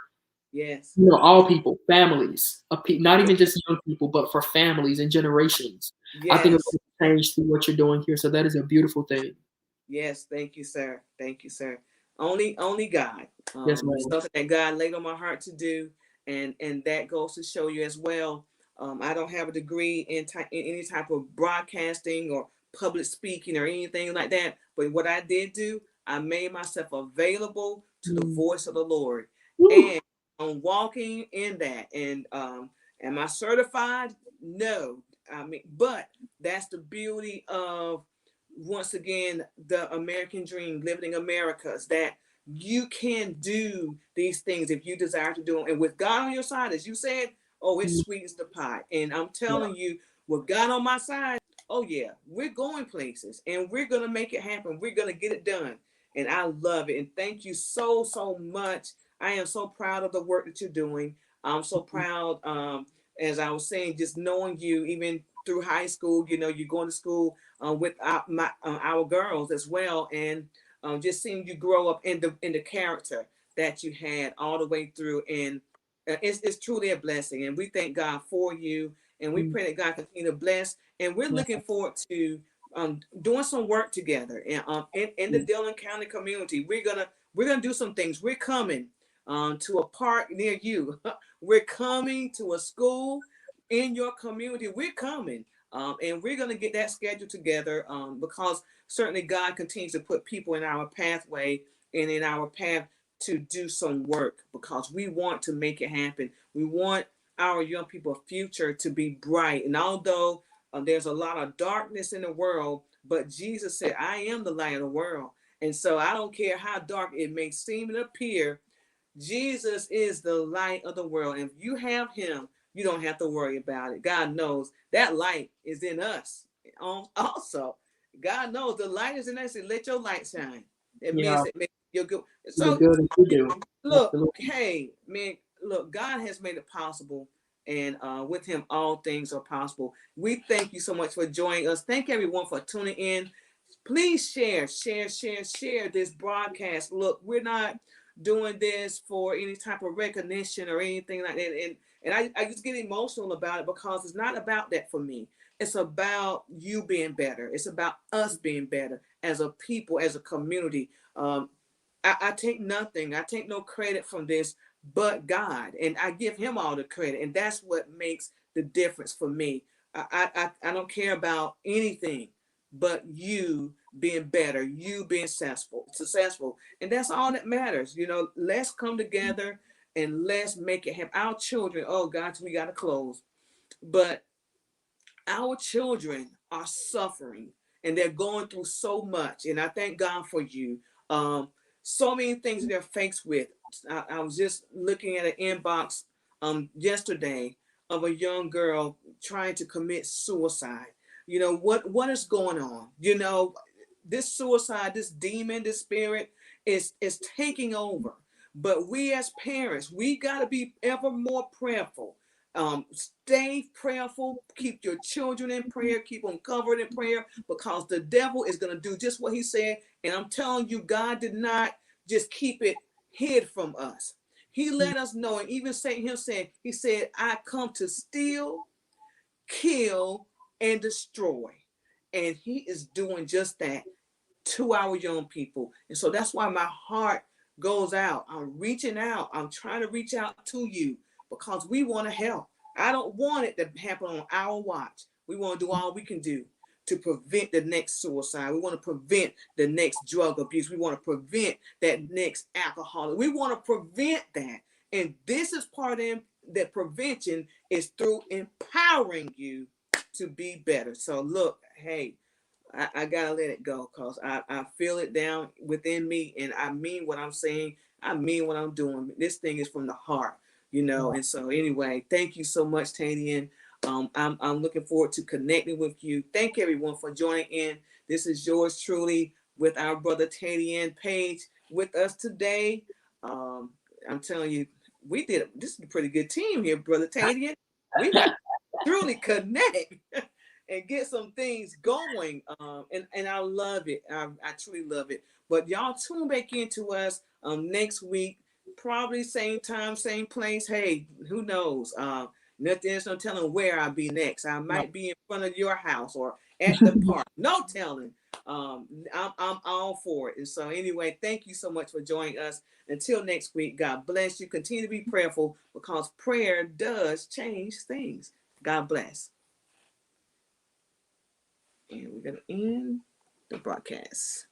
Speaker 1: Yes.
Speaker 2: all people, families, not
Speaker 1: Yes.
Speaker 2: even just young people, but for families and generations. I think
Speaker 1: Yes.
Speaker 2: it's changed through what you're doing here. So that is a beautiful thing.
Speaker 1: Yes, thank you, sir. Thank you, sir. Only God.
Speaker 2: Yes,
Speaker 1: It's
Speaker 2: ma'am.
Speaker 1: something that God laid on my heart to do, and that goes to show you as well. I don't have a degree in any type of broadcasting or public speaking or anything like that. But what I did do, I made myself available to the
Speaker 2: Mm.
Speaker 1: voice of the Lord,
Speaker 2: Woo.
Speaker 1: and I'm walking in that. And am I certified? No. I mean, but that's the beauty of, once again, the American dream, living in America, is that you can do these things if you desire to do them. And with God on your side, as you said, oh, it
Speaker 2: Mm.
Speaker 1: sweetens the pie. And I'm
Speaker 2: Yeah.
Speaker 1: telling you, with God on my side, oh yeah, we're going places and we're gonna make it happen. We're gonna get it done. And I love it. And thank you so, so much. I am so proud of the work that you're doing. I'm so proud, as I was saying, just knowing you, even through high school, you're going to school with our girls as well, and just seeing you grow up in the character that you had all the way through, and it's truly a blessing. And we thank God for you, and we
Speaker 2: Mm.
Speaker 1: pray that God continue to bless. And we're
Speaker 2: Yeah.
Speaker 1: looking forward to doing some work together, and in the
Speaker 2: Mm.
Speaker 1: Dillon County community. We're gonna do some things. We're coming to a park near you. We're coming to a school in your community. We're coming. And we're going to get that schedule together, because certainly God continues to put people in our pathway and in our path to do some work, because we want to make it happen. We want our young people future to be bright. And although there's a lot of darkness in the world, but Jesus said, I am the light of the world. And so I don't care how dark it may seem and appear, Jesus is the light of the world. And if you have him, you don't have to worry about it. God knows that light is in us. Also, God knows the light is in us, and let your light shine. It means
Speaker 2: Yeah.
Speaker 1: that you're good.
Speaker 2: The
Speaker 1: So
Speaker 2: good that you do.
Speaker 1: look,
Speaker 2: Absolutely.
Speaker 1: hey, man, look, God has made it possible. And with him, all things are possible. We thank you so much for joining us. Thank everyone for tuning in. Please share this broadcast. Look, we're not doing this for any type of recognition or anything like that. And I just get emotional about it, because it's not about that for me. It's about you being better. It's about us being better as a people, as a community. I take nothing. I take no credit from this but God, and I give him all the credit, and that's what makes the difference for me. I don't care about anything but you being better, you being successful, and that's all that matters. Let's come together and let's make it happen. Our children, oh God, we got to close, but our children are suffering and they're going through so much, and I thank God for you. So many things they're faced with. I was just looking at an inbox yesterday of a young girl trying to commit suicide. What is going on? This suicide, this demon, this spirit is taking over. But we as parents, we got to be ever more prayerful. Stay prayerful. Keep your children in prayer. Keep them covered in prayer, because the devil is going to do just what he said. And I'm telling you, God did not just keep it hid from us. He let us know, and even Satan himself, he said, I come to steal, kill, and destroy. And he is doing just that to our young people. And so that's why my heart goes out. I'm reaching out. I'm trying to reach out to you, because we want to help. I don't want it to happen on our watch. We want to do all we can do to prevent the next suicide. We want to prevent the next drug abuse. We want to prevent that next alcohol. We want to prevent that. And this is part of that prevention is through empowering you to be better. So look, hey, I gotta let it go because I feel it down within me, and I mean what I'm saying. I mean what I'm doing. This thing is from the heart, you know. And so anyway, thank you so much, Tadean. I'm looking forward to connecting with you. Thank everyone for joining in. This is yours truly with our brother Tadean Page with us today. Um, I'm telling you, this is a pretty good team here, brother Tadean. We about to truly connect and get some things going. And I love it. I truly love it. But y'all tune back into us next week, probably same time, same place. Hey, who knows? Nothing's no telling where I'll be next. I might be in front of your house or at the park. No telling. I'm all for it. And so anyway, thank you so much for joining us. Until next week, God bless you. Continue to be prayerful because prayer does change things. God bless. And we're going to end the broadcast.